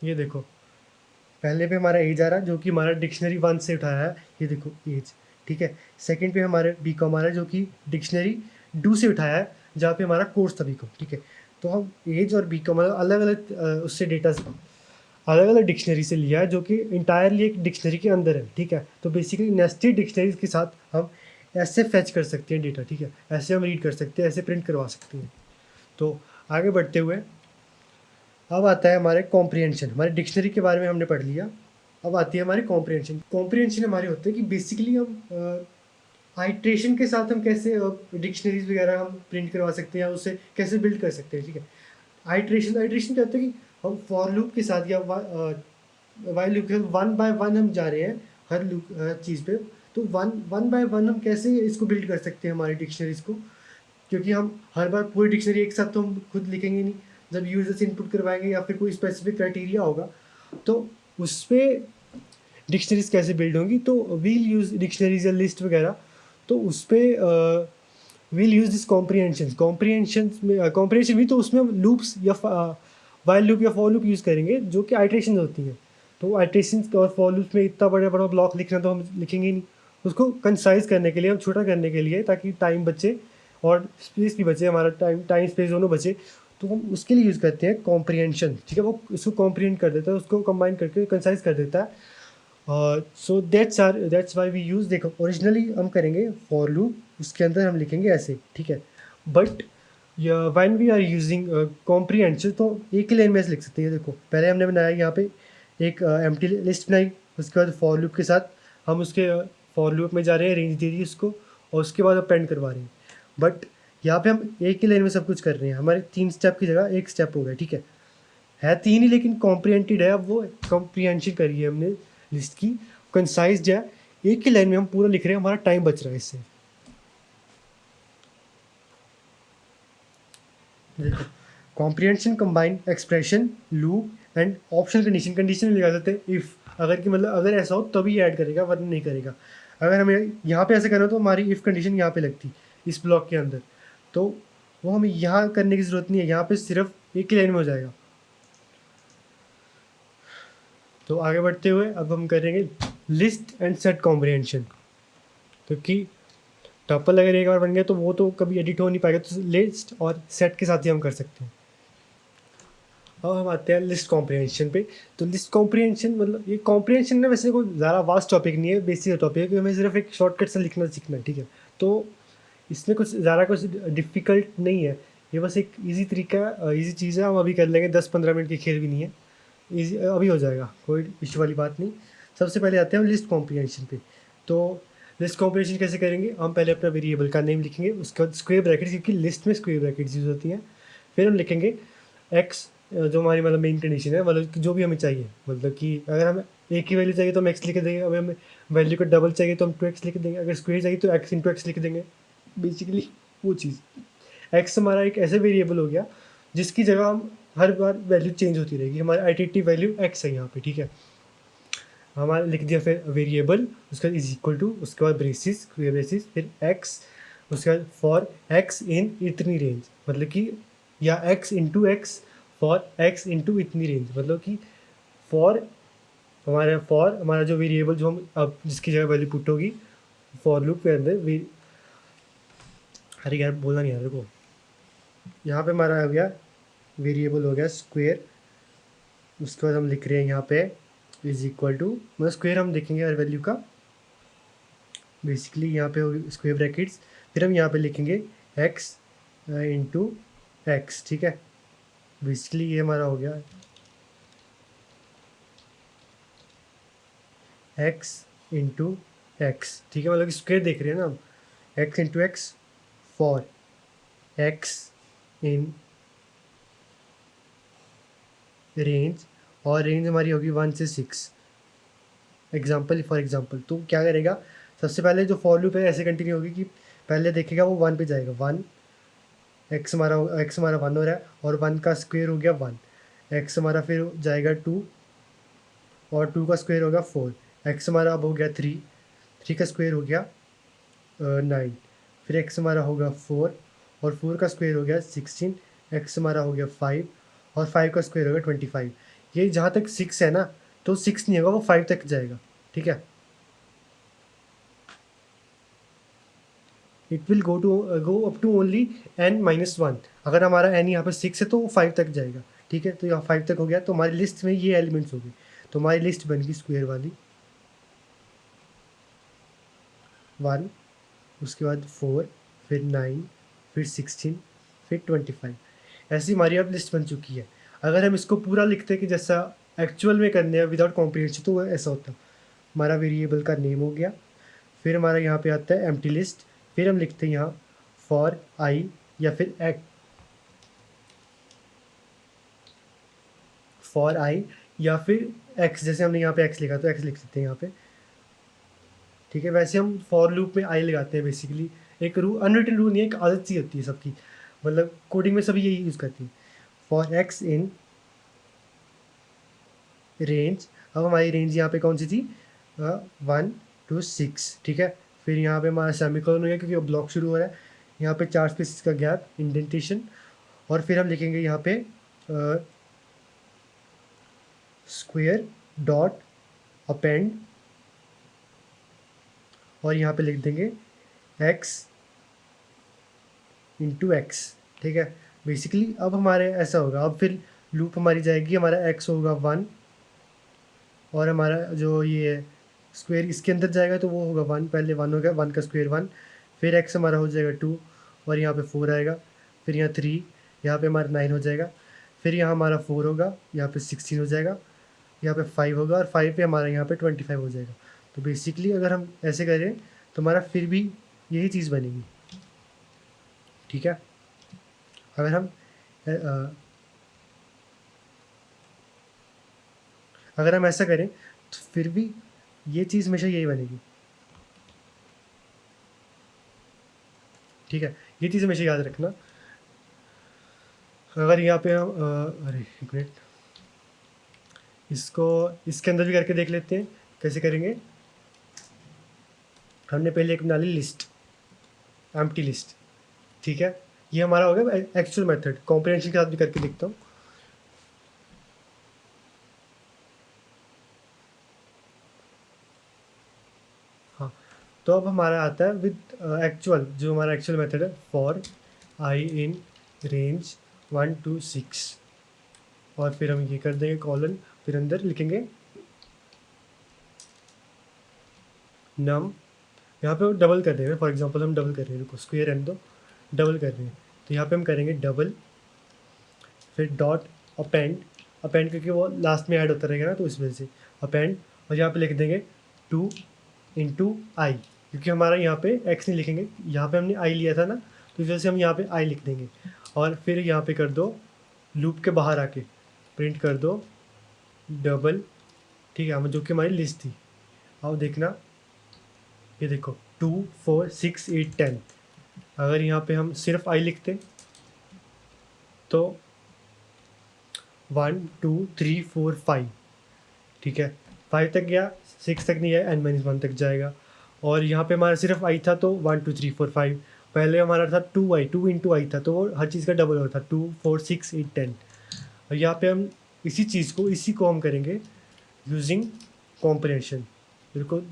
ये देखो, पहले पे हमारा एज आ रहा है जो कि हमारा डिक्शनरी वन से उठाया है, ये देखो एज, ठीक है। सेकंड पे हमारे बी कॉम आ रहा है जो कि डिक्शनरी डू से उठाया है, जहाँ पे हमारा कोर्स था बी कॉम, ठीक है। तो हम एज और बी कॉम अलग अलग उससे डेटा अलग अलग डिक्शनरी से लिया है, जो कि इंटायरली एक डिक्शनरी के अंदर है, ठीक है। तो बेसिकली नेस्टेड डिक्शनरीज के साथ हम ऐसे फैच कर सकते हैं डेटा, ठीक है, ऐसे हम रीड कर सकते हैं, ऐसे प्रिंट करवा सकते हैं। तो आगे बढ़ते हुए अब आता है हमारे कॉम्प्रिहेंशन। हमारे डिक्शनरी के बारे में हमने पढ़ लिया, अब आती है हमारी कॉम्प्रिहेंशन। कॉम्प्रिहेंशन हमारे होते हैं कि बेसिकली हम आइट्रेशन के साथ हम कैसे डिक्शनरीज वगैरह हम प्रिंट करवा सकते हैं या उसे कैसे बिल्ड कर सकते हैं, ठीक है। आइट्रेशन आइट्रेशन क्या होता है कि हम फॉर लूप के साथ या वाइल लूप के साथ वन बाय वन हम जा रहे हैं हर लूप हर चीज़ पे। तो वन वन बाय वन हम कैसे इसको बिल्ड कर सकते हैं हमारी डिक्शनरीज को, क्योंकि हम हर बार पूरी डिक्शनरी एक साथ तो हम खुद लिखेंगे नहीं। जब यूजर से इनपुट करवाएंगे या फिर कोई स्पेसिफिक क्राइटेरिया होगा तो उस पर डिक्शनरीज कैसे बिल्ड होंगी। तो वील यूज़ डिक्शनरीज या लिस्ट वगैरह, तो उस पर वील यूज़ दिस कॉम्प्रिहेंशन में कॉम्प्रिहेंशन भी, तो उसमें हम लूप्स या वाइल लूप या फॉर लूप यूज़ करेंगे जो कि आइट्रेशन होती हैं। तो आइट्रेशन और फॉर लूप में इतना बड़ा बड़ा ब्लॉक लिखना तो हम लिखेंगे ही नहीं। उसको कंसाइज करने के लिए, हम छोटा करने के लिए, ताकि टाइम बचे और स्पेस भी बचे, हमारा टाइम टाइम स्पेस दोनों बचे, तो हम उसके लिए यूज़ करते हैं कॉम्प्रिहेंशन, ठीक है। वो उसको कॉम्प्रिहेंड कर देता है, उसको कंबाइन करके कंसाइज कर देता है। So that's why we use. देखो ओरिजिनली हम करेंगे फॉर लूप, उसके अंदर हम लिखेंगे ऐसे, ठीक है। But when we are using comprehension तो एक ही लाइन में ऐसे लिख सकते हैं। देखो पहले हमने बनाया यहाँ पे एक एम्प्टी लिस्ट बनाई, उसके बाद फॉर लूप के साथ हम उसके फॉर लूप में जा रहे हैं, रेंज दे दी उसको, और उसके बाद अपेंड करवा रहे हैं। बट यहाँ पे हम एक ही लाइन में सब कुछ कर रहे हैं, हमारे 3 स्टेप की जगह एक स्टेप हो गया, ठीक है 3 ही लेकिन कॉम्प्रिहेंटेड है। अब वो कॉम्प्रिहेंशन करी है हमने लिस्ट की, कंसाइज्ड है, एक ही लाइन में हम पूरा लिख रहे हैं, हमारा टाइम बच रहा है इससे। देखो comprehension combine expression loop and optional condition. Condition लगा देते हैं इफ़, अगर कि मतलब अगर ऐसा हो तभी ऐड करेगा वरना नहीं करेगा। अगर हमें यहाँ पे ऐसे करना तो हमारी इफ़ कंडीशन यहाँ पे लगती इस ब्लॉक के अंदर, तो वो हमें यहाँ करने की ज़रूरत नहीं है, यहाँ पे सिर्फ एक ही लाइन में हो जाएगा। तो आगे बढ़ते हुए अब हम करेंगे लिस्ट एंड सेट कॉम्प्रिहेंशन, क्योंकि टपल अगर एक बार बन गया तो वो तो कभी एडिट हो नहीं पाएगा, तो लिस्ट और सेट के साथ ही हम कर सकते हैं। अब हम आते हैं लिस्ट कॉम्प्रिहेंशन पे। तो लिस्ट कॉम्प्रिहेंशन मतलब ये कॉम्प्रिहेंशन ना वैसे कोई ज़्यादा वास्ट टॉपिक नहीं है, बेसिक टॉपिक है कि हमें सिर्फ एक शॉर्टकट से लिखना सीखना है, ठीक है। तो इसमें कुछ ज़्यादा कुछ डिफ़िकल्ट नहीं है, ये बस एक ईजी तरीका ईजी चीज़ है, हम अभी कर लेंगे, 10-15 मिनट की खेल भी नहीं है, ईजी अभी हो जाएगा, कोई इशू वाली बात नहीं। सबसे पहले आते हैं हम लिस्ट कॉम्प्रिहेंशन पे। तो लिस्ट कॉम्प्रिहेंशन कैसे करेंगे, हम पहले अपना वेरिएबल का नेम लिखेंगे, उसके बाद स्क्वेयर ब्रैकेट्स, क्योंकि लिस्ट में स्क्वेयर ब्रैकेट्स यूज़ होती हैं। फिर हम लिखेंगे एक्स, जो हमारी मतलब मेन कंडीशन है, मतलब कि जो भी हमें चाहिए, मतलब कि अगर हमें एक ही वैल्यू चाहिए तो हम एक्स लिख देंगे, अगर हमें वैल्यू का डबल चाहिए तो हम 2x लिख देंगे, अगर स्क्वेयर चाहिए तो एक्स इंटू एक्स लिख देंगे। बेसिकली वो चीज़ एक्स हमारा एक ऐसे वेरिएबल हो गया जिसकी जगह हम हर बार वैल्यू चेंज होती रहेगी, हमारी आइडेंटिटी वैल्यू एक्स है यहाँ पे, ठीक है। हमारा लिख दिया फिर वेरिएबल, उसका इज इक्वल टू, उसके बाद ब्रेसिस स्क्वेयर ब्रेसिस, फिर एक्स, उसके बाद फॉर एक्स इन इतनी रेंज, मतलब कि या x into x for x into इतनी रेंज, मतलब कि फॉर हमारा जो वेरिएबल जो हम अब जिसकी जगह वैल्यू पुट होगी फॉर लूप के अंदर अरे यार बोलना नहीं यार देखो, यहाँ पे हमारा हो गया वेरिएबल हो गया स्क्वेयर, उसके बाद हम लिख रहे हैं यहाँ पे इज इक्वल टू, मतलब स्क्वेयर हम देखेंगे हर वैल्यू का, बेसिकली यहाँ पे हो स्क्वेयर ब्रैकेट्स, फिर हम यहाँ पे लिखेंगे एक्स इंटू एक्स, ठीक है। बेसिकली ये हमारा हो गया एक्स इंटू एक्स, ठीक है, मतलब कि स्क्वेयर देख रहे हैं ना हम, x into x for x in range, और रेंज हमारी होगी 1 से 6, एग्जाम्पल फॉर एग्जाम्पल। तो क्या करेगा, सबसे पहले जो फॉर लूप है ऐसे कंटिन्यू होगी कि पहले देखेगा वो 1 पे जाएगा, 1 एक्स हमारा 1 हो रहा है और 1 का स्क्वेयर हो गया 1, एक्स हमारा फिर जाएगा 2 और 2 का स्क्वेयर हो गया 4, एक्स हमारा अब हो गया 3, 3 का स्क्वेयर हो गया 9, फिर एक्स हमारा होगा 4 और 4 का स्क्वायर हो गया 16, एक्स हमारा हो गया 5 और 5 का स्क्वायर होगा 25। ये जहाँ तक 6 है ना, तो 6 नहीं होगा, वो 5 तक जाएगा, ठीक है। It will go up to only n-1। अगर हमारा n यहाँ पे 6 है तो वो 5 तक जाएगा, ठीक है। तो यहाँ 5 तक हो गया, तो हमारी लिस्ट में ये एलिमेंट्स हो गए। तो हमारी लिस्ट बन गई स्क्वायर वाली 1, उसके बाद 4, फिर 9, फिर 16, फिर 25। ऐसी हमारी अब लिस्ट बन चुकी है। अगर हम इसको पूरा लिखते कि जैसा एक्चुअल में करने हैं विदाउट कॉम्प्रिहेंशन, तो वो ऐसा होता। हमारा वेरिएबल का नेम हो गया, फिर हमारा यहाँ पे आता है एम्प्टी लिस्ट, फिर हम लिखते हैं यहाँ फॉर आई या फिर फॉर आई या फिर एक्स, जैसे हमने यहाँ पे एक्स लिखा तो एक्स लिख सकते हैं यहाँ पे, ठीक है। वैसे हम फॉर लूप में आई लगाते हैं बेसिकली। एक रूल, अनरिटन रूल नहीं है, एक आदत सी होती है सबकी, मतलब कोडिंग में सभी यही यूज़ करती हैं। फॉर एक्स इन रेंज, अब हमारी रेंज यहाँ पे कौन सी थी, 1 to 6, ठीक है। फिर यहाँ पे हमारा सेमीकोलन हो गया क्योंकि ब्लॉक शुरू हो रहा है, यहाँ पे 4 स्पेसेस का गैप, इंडेंटेशन, और फिर हम लिखेंगे यहाँ पे स्क्वायर डॉट अपेंड, और यहाँ पे लिख देंगे x इंटू एक्स, ठीक है। बेसिकली अब हमारे ऐसा होगा, अब फिर लूप हमारी जाएगी, हमारा x होगा 1 और हमारा जो ये स्क्वायर इसके अंदर जाएगा तो वो होगा 1, पहले 1 होगा, 1 का स्क्वायर 1, फिर x हमारा हो जाएगा 2 और यहाँ पे 4 आएगा, फिर यहाँ 3, यहाँ पे हमारा 9 हो जाएगा, फिर यहाँ हमारा 4 होगा, यहाँ पे 16 हो जाएगा, यहाँ पे 5 होगा और 5 पे हमारा यहाँ पे 25 हो जाएगा। तो बेसिकली अगर हम ऐसे करें तो हमारा फिर भी यही चीज़ बनेगी, ठीक है। अगर हम अगर हम ऐसा करें तो फिर भी ये चीज़ हमेशा यही बनेगी, ठीक है। ये चीज़ हमेशा याद रखना। अगर यहाँ पे हम अरे एक मिनट, इसको इसके अंदर भी करके देख लेते हैं कैसे करेंगे। हमने पहले एक बना ली लिस्ट, एम्प्टी लिस्ट, ठीक है। ये हमारा हो गया एक्चुअल मेथड, कॉम्प्रिहेंशन के साथ भी करके देखता हूँ। हाँ, तो अब हमारा आता है विद एक्चुअल, जो हमारा एक्चुअल मेथड है, for I in range 1 to 6, और फिर हम ये कर देंगे कॉलन, फिर अंदर लिखेंगे नम, यहाँ पे डबल कर देंगे। फॉर एग्जांपल हम डबल कर रहे हैं, रुको स्क्वायर एंड दो, डबल कर रहे हैं, तो यहाँ पे हम करेंगे डबल, फिर डॉट अपेंड, अपेंड क्योंकि वो लास्ट में ऐड होता रहेगा ना, तो इस वजह से अपेंड, और यहाँ पे लिख देंगे 2 इंटू आई, क्योंकि हमारा यहाँ पे एक्स नहीं लिखेंगे, यहाँ पे हमने आई लिया था ना, तो इस वजह से हम यहाँ पे आई लिख देंगे। और फिर यहाँ पे कर दो लूप के बाहर आके प्रिंट कर दो डबल, ठीक है, हम जो कि हमारी लिस्ट थी। अब देखना, ये देखो 2 4 6 8 10, अगर यहाँ पे हम सिर्फ आई लिखते तो 1 2 3 4 5, ठीक है, 5 तक गया, 6 तक नहीं गया, n-1 तक जाएगा। और यहाँ पे हमारा सिर्फ आई था तो 1 2 3 4 5, पहले हमारा था 2 आई, 2 इंटू आई था, तो वो हर चीज़ का डबल होता था, 2 4 6 8 10। और यहाँ पे हम इसी को हम करेंगे यूजिंग कॉम्प्रिहेंशन। बिल्कुल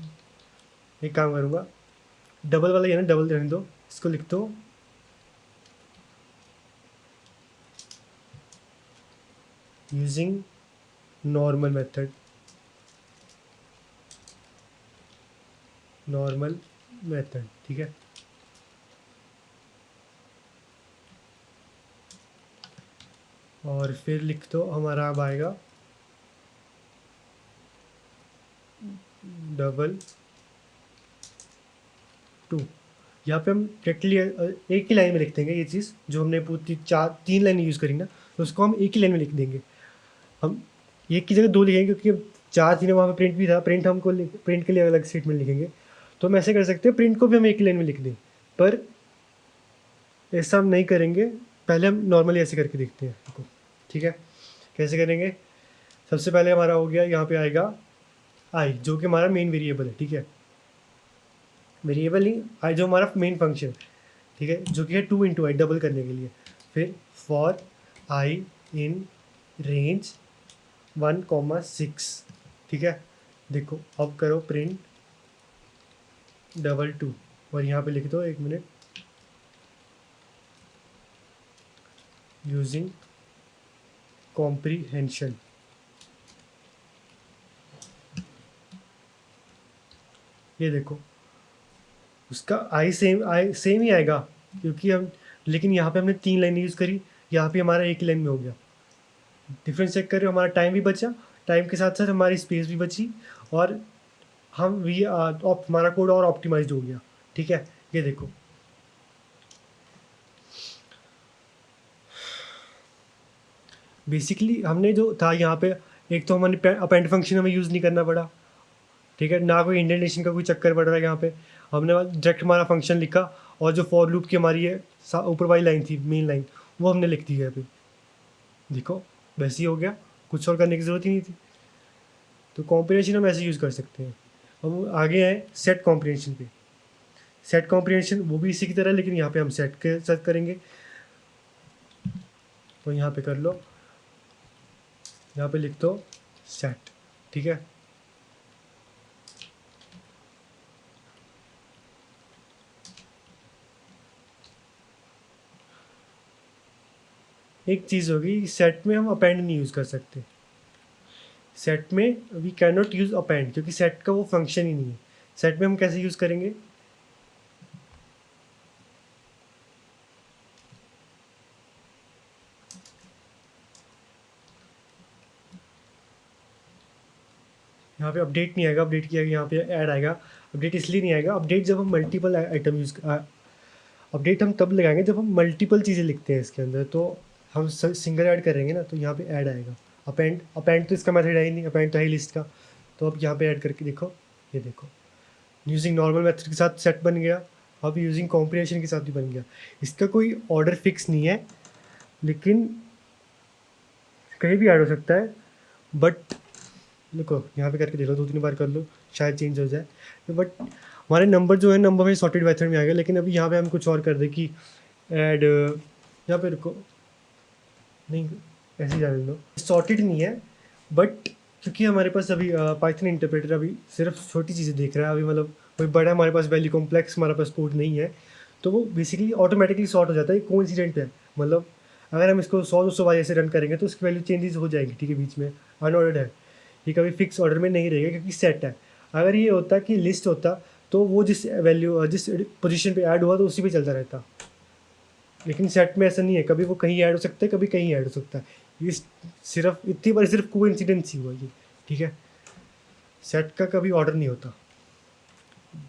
एक काम करूँगा, डबल वाला ये ना, डबल रहने दो, इसको लिख दो using normal method, normal method, ठीक है। और फिर लिख दो हमारा अब आएगा डबल 2। यहाँ पे हम डायरेक्टली एक ही लाइन में लिख देंगे ये चीज़, जो हमने पूरी 3 लाइन यूज़ करी ना, तो उसको हम एक ही लाइन में लिख देंगे। हम एक की जगह 2 लिखेंगे क्योंकि 4 थी ना, वहाँ पे प्रिंट भी था, प्रिंट के लिए अलग स्टेटमेंट लिखेंगे। तो हम ऐसे कर सकते हैं, प्रिंट को भी हम एक ही लाइन में लिख दें, पर ऐसा हम नहीं करेंगे। पहले हम नॉर्मली ऐसे करके देखते हैं इसको, ठीक है। कैसे करेंगे, सबसे पहले हमारा हो गया, यहाँ पे आएगा आई, जो कि हमारा मेन वेरिएबल है, ठीक है। वेरिएबल नहीं, आई जो हमारा मेन फंक्शन, ठीक है, जो कि है 2 इंटू आई, डबल करने के लिए। फिर फॉर आई इन रेंज 1,6, ठीक है। देखो अब करो प्रिंट 2 और यहाँ पे लिख दो 1 मिनट, यूजिंग कॉम्प्रीहेंशन। ये देखो उसका आई सेम ही आएगा, क्योंकि हम, लेकिन यहाँ पे हमने 3 लाइन यूज़ करी, यहाँ पे हमारा एक लाइन में हो गया। डिफरेंस चेक कर रहे हो, हमारा टाइम भी बचा, टाइम के साथ साथ हमारी स्पेस भी बची, और हमारा कोड और ऑप्टिमाइज्ड हो गया, ठीक है। ये देखो बेसिकली हमने जो था यहाँ पे, एक तो हमारे अपेंड फंक्शन हमें यूज़ नहीं करना पड़ा, ठीक है, ना कोई इंडेंटेशन का कोई चक्कर पड़ रहा है। यहाँ पे हमने डायरेक्ट हमारा फंक्शन लिखा, और जो फॉर लूप की हमारी ये ऊपर वाली लाइन थी, मेन लाइन, वो हमने लिख दी है। अभी देखो वैसे ही हो गया, कुछ और करने की ज़रूरत ही नहीं थी। तो कॉम्प्रिहेंशन हम ऐसे यूज़ कर सकते हैं। हम आगे आए सेट कॉम्प्रिहेंशन पे। सेट कॉम्प्रिहेंशन वो भी इसी की तरह, लेकिन यहाँ पे हम सेट के साथ करेंगे। तो यहाँ पे कर लो, यहाँ पे लिख दो सेट, ठीक है। एक चीज़ होगी, सेट में हम अपेंड नहीं यूज़ कर सकते। सेट में we can not use append, क्योंकि सेट का वो फंक्शन ही नहीं है। सेट में हम कैसे यूज़ करेंगे, यहाँ पे अपडेट नहीं आएगा, अपडेट किया यहाँ पे ऐड आएगा। अपडेट इसलिए नहीं आएगा, अपडेट जब हम मल्टीपल आइटम अपडेट हम तब लगाएंगे जब हम मल्टीपल चीज़ें लिखते हैं इसके अंदर, तो हम सिंगल ऐड करेंगे ना, तो यहाँ पे ऐड आएगा। अपेंड अपेंड तो इसका मेथड है ही नहीं, अपेंड तो है ही लिस्ट का। तो अब यहाँ पे ऐड करके देखो, ये देखो यूजिंग नॉर्मल मेथड के साथ सेट बन गया, अब यूजिंग कॉम्प्रिहेंशन के साथ भी बन गया। इसका कोई ऑर्डर फिक्स नहीं है, लेकिन कहीं भी ऐड हो सकता है। बट देखो यहाँ पे करके देखो, 2-3 बार कर लो, शायद चेंज हो जाए। बट हमारे नंबर जो है, नंबर में सॉर्टेड मेथड में आ गया। लेकिन अभी यहाँ पे हम कुछ और कर दें कि ऐड, यहाँ पे रुको, नहीं ऐसे ही जाने दो, सॉर्टेड नहीं है। बट क्योंकि हमारे पास अभी पाइथन इंटरप्रेटर अभी सिर्फ छोटी चीज़ें देख रहा है, अभी मतलब कोई बड़ा हमारे पास वैल्यू कॉम्प्लेक्स हमारे पास कोड नहीं है, तो वो बेसिकली ऑटोमेटिकली सॉर्ट हो जाता है। कोइंसिडेंट है, मतलब अगर हम इसको 100-200 बार ऐसे रन करेंगे तो उसकी वैल्यू चेंजेस हो जाएगी, ठीक है, बीच में अनऑर्डर्ड है, ये कभी फिक्स ऑर्डर में नहीं रहेगा क्योंकि सेट है। अगर ये होता कि लिस्ट होता, तो वो जिस वैल्यू जिस पोजीशन पे ऐड हुआ तो उसी पे चलता रहता। लेकिन सेट में ऐसा नहीं है, कभी वो कहीं ऐड हो सकता है, कभी कहीं ऐड हो सकता है। ये सिर्फ इतनी बार सिर्फ कोइंसिडेंस ही हुआ ये, ठीक है। सेट का कभी ऑर्डर नहीं होता।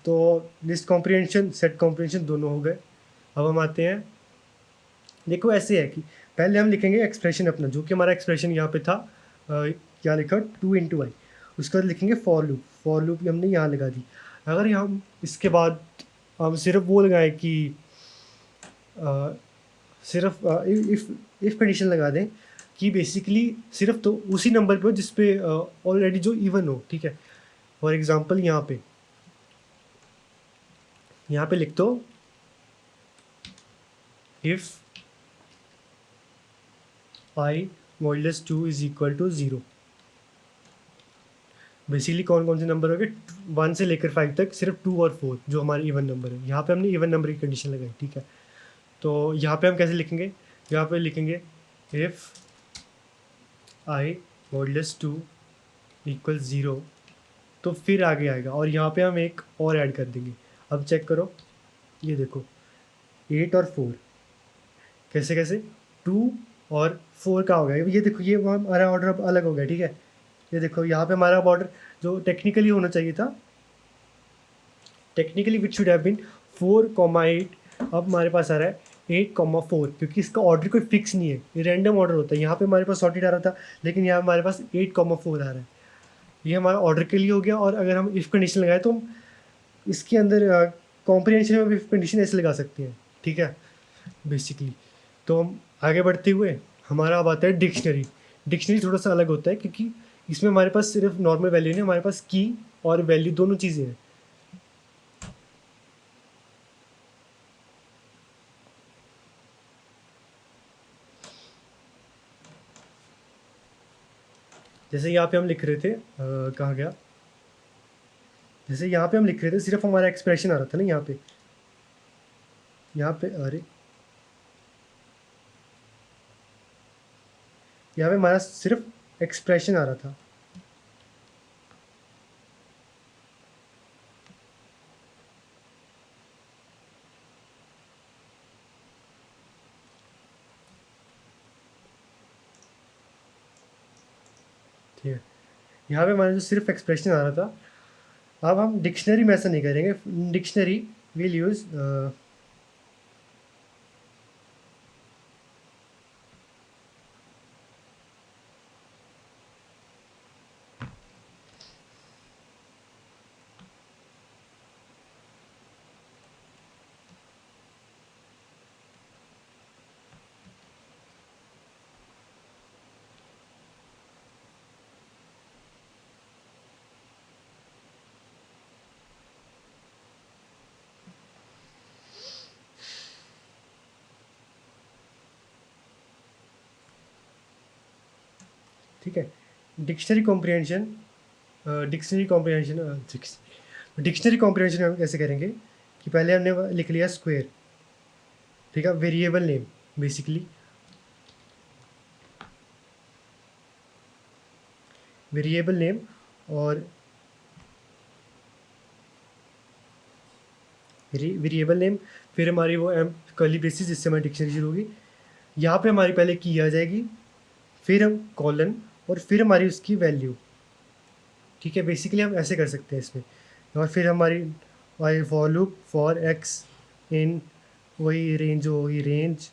तो लिस्ट कॉम्प्रिहेंशन, सेट कॉम्प्रिहेंशन दोनों हो गए। अब हम आते हैं, देखो ऐसे है कि पहले हम लिखेंगे एक्सप्रेशन अपना, जो कि हमारा एक्सप्रेशन यहाँ पे था, क्या लिखा 2 इंटू आई। उसके बाद लिखेंगे फॉर लूप, फॉर लूप हमने यहाँ लगा दी। अगर हम इसके बाद हम सिर्फ वो लगाएं कि सिर्फ इफ़ कंडीशन लगा दें कि बेसिकली सिर्फ तो उसी नंबर पे जिस पे ऑलरेडी जो इवन हो, ठीक है। फॉर एग्जांपल यहाँ पे लिख दो if I modulus 2 is equal to 0। Basically कौन कौन से नंबर हो गए, 1 से लेकर 5 तक, सिर्फ 2 और 4 जो हमारे इवन नंबर है। यहाँ पे हमने इवन नंबर की कंडीशन लगाई, ठीक है। तो यहाँ पे हम कैसे लिखेंगे, यहाँ पे लिखेंगे इफ़ आई मॉडुलस 2 इक्वल 0, तो फिर आगे आएगा, और यहाँ पे हम एक और ऐड कर देंगे। अब चेक करो, ये देखो 8 और 4 कैसे कैसे 2 और 4 का हो गया। ये देखो ये हमारा ऑर्डर अब अलग हो गया, ठीक है। ये देखो यहाँ पे हमारा ऑर्डर जो टेक्निकली होना चाहिए था, technically which should have been 4,8, अब हमारे पास आ रहा है 8,4, क्योंकि इसका ऑर्डर कोई फिक्स नहीं है, ये रैंडम ऑर्डर होता है। यहाँ पे हमारे पास सॉर्टेड आ रहा था, लेकिन यहाँ हमारे पास 8,4 आ रहा है। ये हमारा ऑर्डर के लिए हो गया। और अगर हम इफ़ कंडीशन लगाए तो हम इसके अंदर कॉम्प्रिहेंशन में भी इफ़ कंडीशन ऐसे लगा सकते हैं, ठीक है, बेसिकली। तो हम आगे बढ़ते हुए हमारा अब आता है डिक्शनरी। डिक्शनरी थोड़ा सा अलग होता है, क्योंकि इसमें हमारे पास सिर्फ नॉर्मल वैल्यू नहीं, हमारे पास की और वैल्यू दोनों चीज़ें हैं। जैसे यहाँ पे हम लिख रहे थे कहाँ गया, जैसे यहाँ पे हम लिख रहे थे सिर्फ हमारा एक्सप्रेशन आ रहा था ना यहाँ पे अरे यहाँ पे हमारा सिर्फ एक्सप्रेशन आ रहा था। ठीक है, यहाँ पे हमारा जो सिर्फ एक्सप्रेशन आ रहा था, अब हम डिक्शनरी में ऐसा नहीं करेंगे। डिक्शनरी विल यूज़ ठीक है, dictionary comprehension dictionary comprehension dictionary comprehension हम कैसे करेंगे कि पहले हमने लिख लिया स्क्वायर, ठीक है, variable name basically, variable name और वेरिएबल नेम, फिर हमारी वो एम कर्ली ब्रेसेस जिससे हमारी डिक्शनरी शुरू होगी। यहाँ पे हमारी पहले की आ जाएगी, फिर हम कॉलन और फिर हमारी उसकी वैल्यू। ठीक है, बेसिकली हम ऐसे कर सकते हैं इसमें। और फिर हमारी फॉर लूप फॉर एक्स इन वही रेंज होगी, रेंज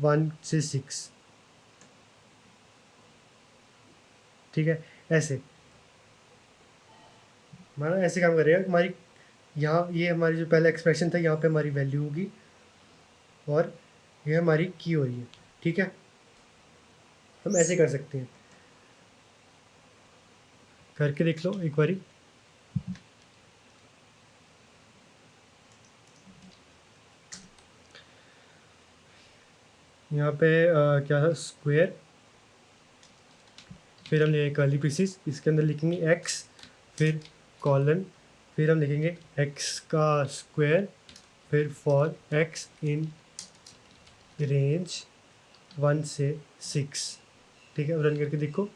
1 से 6। ठीक है, ऐसे हमारा ऐसे काम करेगा। हमारी यहाँ ये हमारी जो पहला एक्सप्रेशन था यहाँ पे हमारी वैल्यू होगी और ये हमारी की हो रही है। ठीक है, हम ऐसे कर सकते हैं, करके देख लो एक बारी। यहाँ पे क्या था, स्क्वायर, फिर हम लिखेंगे कर्ली ब्रेसेस, इसके अंदर लिखेंगे एक्स, फिर कॉलन, फिर हम लिखेंगे एक्स का स्क्वायर, फिर फॉर एक्स इन रेंज 1 से 6। ठीक है, रन करके देखो।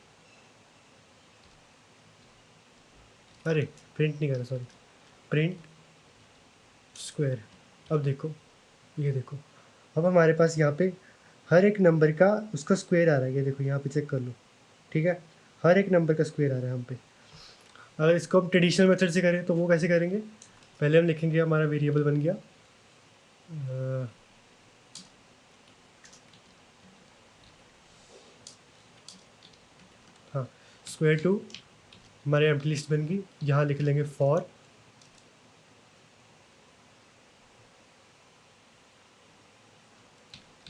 अरे प्रिंट नहीं करा, सॉरी, प्रिंट स्क्वायर। अब देखो, ये देखो, अब हमारे पास यहाँ पे हर एक नंबर का उसका स्क्वायर आ रहा है। ये देखो यहाँ पे चेक कर लो। ठीक है, हर एक नंबर का स्क्वायर आ रहा है हम पे। अगर इसको हम ट्रेडिशनल मेथड से करें तो वो कैसे करेंगे, पहले हम लिखेंगे हमारा वेरिएबल बन गया हाँ, स्क्वायर टू हमारे एम्प्टी लिस्ट बन गई। यहाँ लिख लेंगे फॉर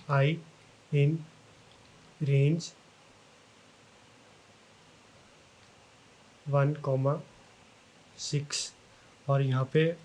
आई इन रेंज 1,6 और यहाँ पे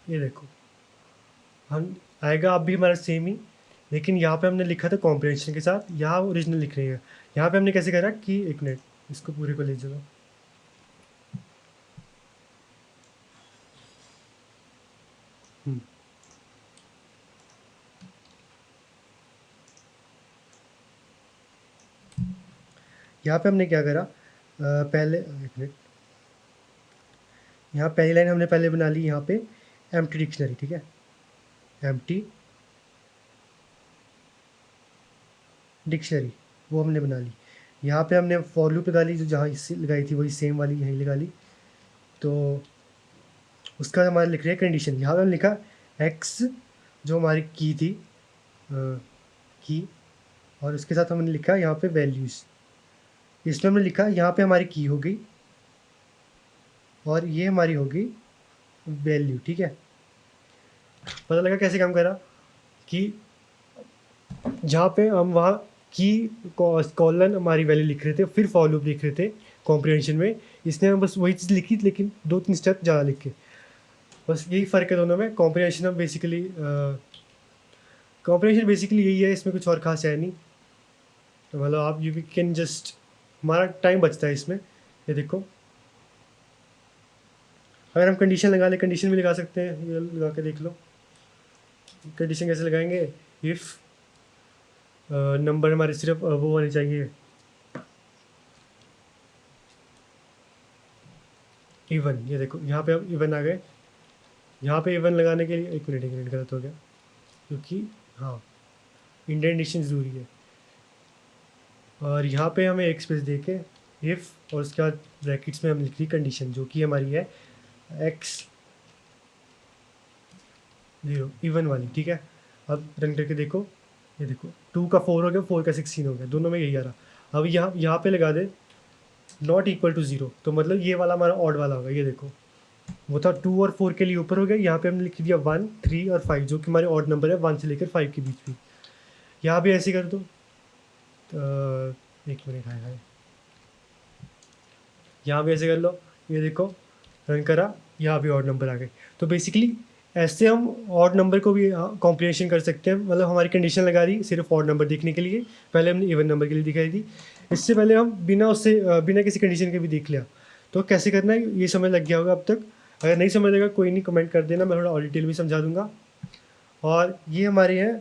ये देखो हम आएगा अब भी हमारा सेम ही, लेकिन यहाँ पे हमने लिखा था कॉम्प्रिहेंशन के साथ, यहाँ ओरिजिनल लिख रहे हैं। यहाँ पे हमने कैसे करा कि एक मिनट इसको पूरे को ले चलो। यहाँ पे हमने क्या करा, पहले एक मिनट, यहाँ पहली लाइन हमने पहले बना ली यहाँ पे एम्प्टी डिक्शनरी। ठीक है, एम्प्टी डिक्शनरी वो हमने बना ली। यहाँ पे हमने फॉर लूप लगा ली, जो जहाँ इससे लगाई थी वही सेम वाली यहीं लगा ली। तो उसका हमारा लिख रहे हैं कंडीशन। यहाँ पे हमने लिखा एक्स जो हमारी की थी की, और उसके साथ हमने लिखा यहाँ पे वैल्यूज़। इसमें हमने लिखा यहाँ पे हमारी की हो गई और ये हमारी होगी वैल्यू, ठीक है। पता लगा कैसे काम करा कि जहाँ पे हम वहाँ की कॉलन हमारी वैल्यू लिख रहे थे, फिर फॉर लूप लिख रहे थे कॉम्प्रिहेंशन में। इसने हम बस वही चीज़ लिखी, लेकिन 2-3 स्टेप ज़्यादा लिख के। बस यही फ़र्क है दोनों में। कॉम्प्रिहेंशन हम बेसिकली कॉम्प्रिहेंशन बेसिकली यही है, इसमें कुछ और खास है नहीं। तो मतलब आप यू कैन जस्ट, हमारा टाइम बचता है इसमें। ये देखो, अगर हम कंडीशन लगा ले, कंडीशन भी लगा सकते हैं, ये लगा के देख लो। कंडीशन कैसे लगाएंगे? इफ़ नंबर हमारे सिर्फ वो होने चाहिए इवन। ये देखो यहाँ पे अब इवन आ गए। यहाँ पे इवन लगाने के लिए एक मिनट गलत हो गया, क्योंकि हाँ इंडेंटेशन ज़रूरी है। और यहाँ पे हमें एक स्पेस दे के इफ़, और उसके बाद ब्रैकेट्स में हम लिख ली कंडीशन, जो कि हमारी है x 0 इवन वाली, ठीक है। अब रन करके देखो, ये देखो 2 का 4 हो गया, 4 का 16 हो गया, दोनों में यही आ रहा। अब यहाँ पे लगा दे नॉट इक्वल टू 0, तो मतलब ये वाला हमारा ऑड वाला होगा। ये देखो वो था 2 और 4 के लिए ऊपर हो गया, यहाँ पे हमने लिख दिया 1, 3 और 5, जो कि हमारे ऑड नंबर है 1 से लेकर 5 के बीच भी। यहाँ भी ऐसे कर दो। एक मिनट, हाय यहाँ भी ऐसे कर लो। ये देखो रन करा, यहाँ भी ऑड नंबर आ गए। तो बेसिकली ऐसे हम ऑड नंबर को भी कॉम्प्रिहेंशन कर सकते हैं। मतलब हमारी कंडीशन लगा दी सिर्फ ऑड नंबर देखने के लिए, पहले हमने इवन नंबर के लिए दिखाई थी। इससे पहले हम बिना उससे बिना किसी कंडीशन के भी देख लिया। तो कैसे करना है ये समझ लग गया होगा अब तक। अगर नहीं समझ लगा कोई नहीं, कमेंट कर देना, मैं थोड़ा और डिटेल भी समझा दूंगा। और ये हमारे हैं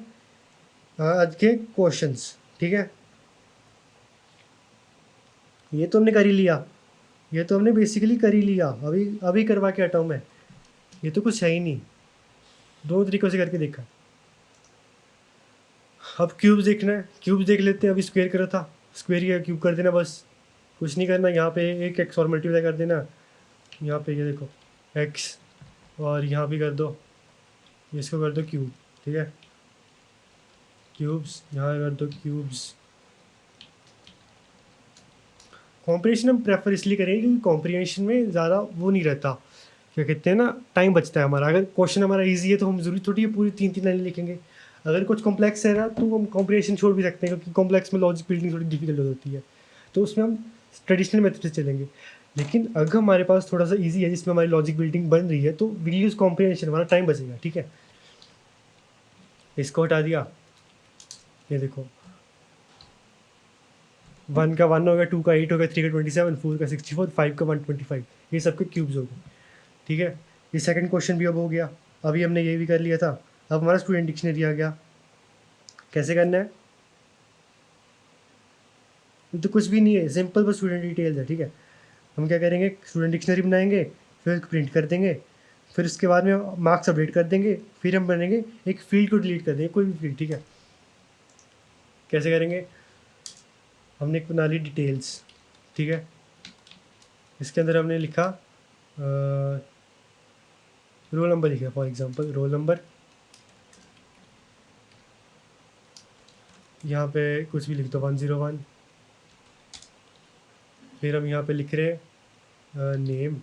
आज के क्वेश्चंस, ठीक है। ये तो हमने कर ही लिया, ये तो हमने बेसिकली कर ही लिया, अभी अभी करवा के हटाऊँ मैं। ये तो कुछ है ही नहीं, दो तरीक़ों से करके देखा। अब क्यूब्स देखना है, क्यूब्स देख लेते हैं। अभी स्क्वायर करा था, स्क्वायर या क्यूब कर देना, बस कुछ नहीं करना। यहाँ पे एक एक्स और मल्टीप्लाई कर देना। यहाँ पे ये देखो एक्स, और यहाँ भी कर दो, इसको कर दो क्यूब, ठीक है। क्यूब्स यहाँ कर दो क्यूब्स। कॉम्प्रिहेंशन हम प्रेफर इसलिए करेंगे क्योंकि कॉम्प्रिहेंशन में ज़्यादा वो नहीं रहता, क्या कहते हैं ना, टाइम बचता है हमारा। अगर क्वेश्चन हमारा इजी है तो हम ज़रूरी थोड़ी है पूरी 3-3 लाइन लिखेंगे। अगर कुछ कॉम्प्लेक्स है ना तो हम कॉम्प्रिहेंशन छोड़ भी सकते हैं, क्योंकि कॉम्प्लेक्स में लॉजिक बिल्डिंग थोड़ी डिफिकल्ट हो जाती है, तो उसमें हम ट्रेडिशनल मेथड से चलेंगे। लेकिन अगर हमारे पास थोड़ा सा ईजी है जिसमें हमारी लॉजिक बिल्डिंग बन रही है, तो वी यूज़ कॉम्प्रिहेंशन, हमारा टाइम बचेगा, ठीक है। इसको हटा दिया। ये देखो 1 का 1 हो गया, 2 का 8 हो गया, 3 का 27, 4 का 64, 5 का 125, ये सब के क्यूब्स हो गए, ठीक है। ये सेकंड क्वेश्चन भी अब हो गया। अभी हमने ये भी कर लिया था। अब हमारा स्टूडेंट डिक्शनरी आ गया। कैसे करना है? तो कुछ भी नहीं है, सिंपल बस स्टूडेंट डिटेल्स है, ठीक है। हम क्या करेंगे, स्टूडेंट डिक्शनरी बनाएंगे, फिर प्रिंट कर देंगे, फिर उसके बाद में मार्क्स अपडेट कर देंगे, फिर हम बनेंगे एक फील्ड को डिलीट कर देंगे, कोई भी फील्ड, ठीक है। कैसे करेंगे? हमने एक बना ली डिटेल्स, ठीक है। इसके अंदर हमने लिखा रोल नंबर लिखा, फॉर एग्जांपल रोल नंबर। यहाँ पे कुछ भी लिख दो, 101। फिर हम यहाँ पे लिख रहे नेम,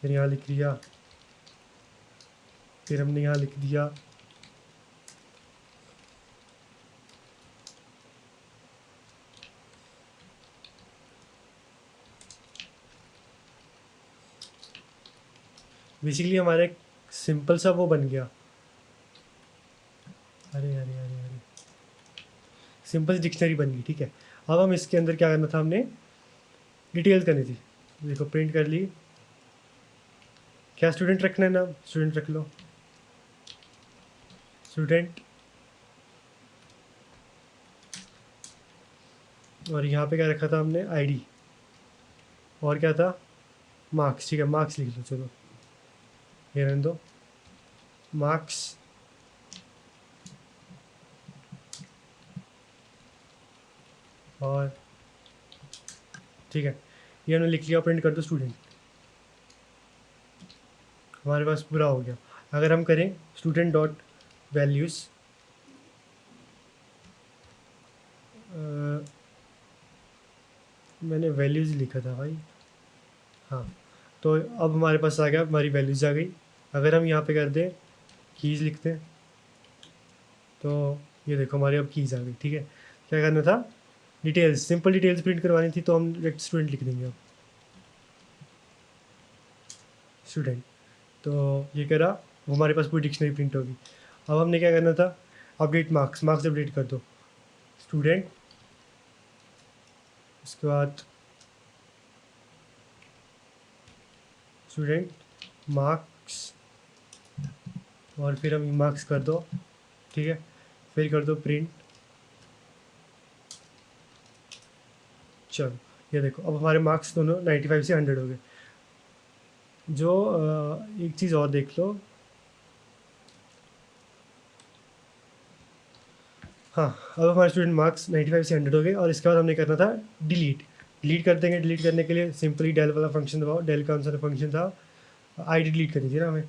फिर यहाँ लिख दिया, फिर हमने यहाँ लिख दिया बेसिकली हमारा एक सिंपल सा वो बन गया। अरे अरे अरे अरे, सिंपल डिक्शनरी बन गई, ठीक है। अब हम इसके अंदर क्या करना था, हमने डिटेल्स करनी थी। देखो प्रिंट कर ली। क्या स्टूडेंट रखना है नाम? स्टूडेंट रख लो, स्टूडेंट। और यहाँ पे क्या रखा था हमने? आईडी। और क्या था? मार्क्स, ठीक है, मार्क्स लिख लो, चलो ये रहने दो, मार्क्स। और ठीक है, ये हमने लिख लिया, प्रिंट कर दो स्टूडेंट। हमारे पास पूरा हो गया। अगर हम करें स्टूडेंट डॉट वैल्यूज़, मैंने वैल्यूज़ लिखा था भाई। हाँ, तो अब हमारे पास आ गया, हमारी वैल्यूज़ आ गई। अगर हम यहाँ पे कर दें कीज़ लिखते हैं तो ये देखो हमारी अब कीज़ आ गई। ठीक है, क्या करना था, डिटेल्स, सिंपल डिटेल्स प्रिंट करवानी थी, तो हम डायरेक्ट स्टूडेंट लिख देंगे अब स्टूडेंट। तो ये करा, वो हमारे पास पूरी डिक्शनरी प्रिंट होगी। अब हमने क्या करना था, अपडेट मार्क्स, मार्क्स अपडेट कर दो स्टूडेंट, उसके बाद स्टूडेंट मार्क्स, और फिर हम मार्क्स कर दो। ठीक है, फिर कर दो प्रिंट। चलो ये देखो अब हमारे मार्क्स दोनों 95 से 100 हो गए। जो एक चीज़ और देख लो, हाँ, अब हमारे स्टूडेंट मार्क्स 95 से 100 हो गए, और इसके बाद हमने करना था डिलीट। डिलीट कर देंगे, डिलीट करने के लिए सिंपली डेल वाला फंक्शन दबाओ। डेल का आंसर फंक्शन था, आईडी डिलीट करनी थी ना हमें,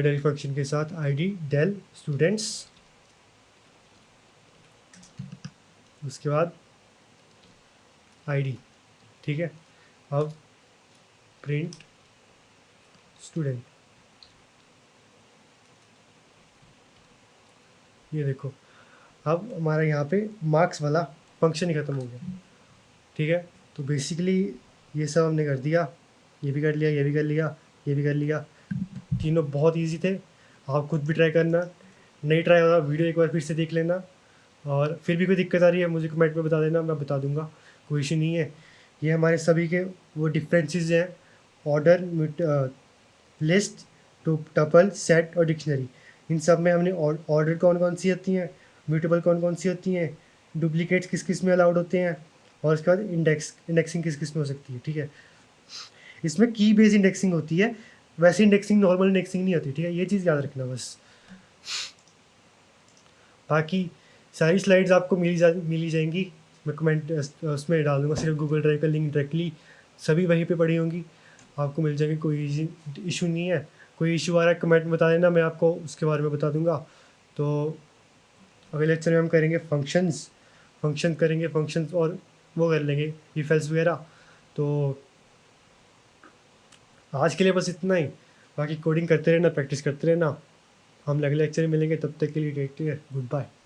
डेल फंक्शन के साथ आईडी डेल स्टूडेंट्स, उसके बाद आईडी। ठीक है, अब प्रिंट स्टूडेंट, ये देखो अब हमारा यहाँ पे मार्क्स वाला फंक्शन ही ख़त्म हो गया। ठीक है, तो बेसिकली ये सब हमने कर दिया, ये भी कर लिया, ये भी कर लिया, ये भी कर लिया। तीनों बहुत इजी थे, आप खुद भी ट्राई करना। नहीं ट्राई होगा वीडियो एक बार फिर से देख लेना, और फिर भी कोई दिक्कत आ रही है मुझे कमेंट में बता देना, मैं बता दूंगा, कोई इशू नहीं है। ये हमारे सभी के वो डिफरेंसेस हैं, ऑर्डर, लिस्ट, टपल, सेट और डिक्शनरी। इन सब में हमने ऑर्डर कौन कौन सी होती हैं, म्यूटेबल कौन कौन सी होती हैं, डुप्लीकेट्स किस किस में अलाउड होते हैं, और उसके बाद इंडेक्सिंग किस किस में हो सकती है। ठीक है, इसमें की बेस्ड इंडेक्सिंग होती है, वैसे इंडेक्सिंग नॉर्मल इंडेक्सिंग नहीं होती। ठीक है, ये चीज़ याद रखना बस। बाकी सारी स्लाइड्स आपको मिली जाएंगी, मैं कमेंट उसमें डाल दूँगा, सिर्फ गूगल ड्राइव का लिंक डायरेक्टली, सभी वहीं पे पड़ी होंगी, आपको मिल जाएंगी, कोई इशू नहीं है। कोई इशू आ रहा है कमेंट में बता देना, मैं आपको उसके बारे में बता दूंगा। तो अगले लेक्चर में हम करेंगे फंक्शन करेंगे, फंक्शंस, और वो कर लेंगे इफ एल्स वगैरह। तो आज के लिए बस इतना ही, बाकी कोडिंग करते रहना, प्रैक्टिस करते रहना। हम अगले लेक्चर में मिलेंगे, तब तक के लिए टेक केयर, गुड बाय।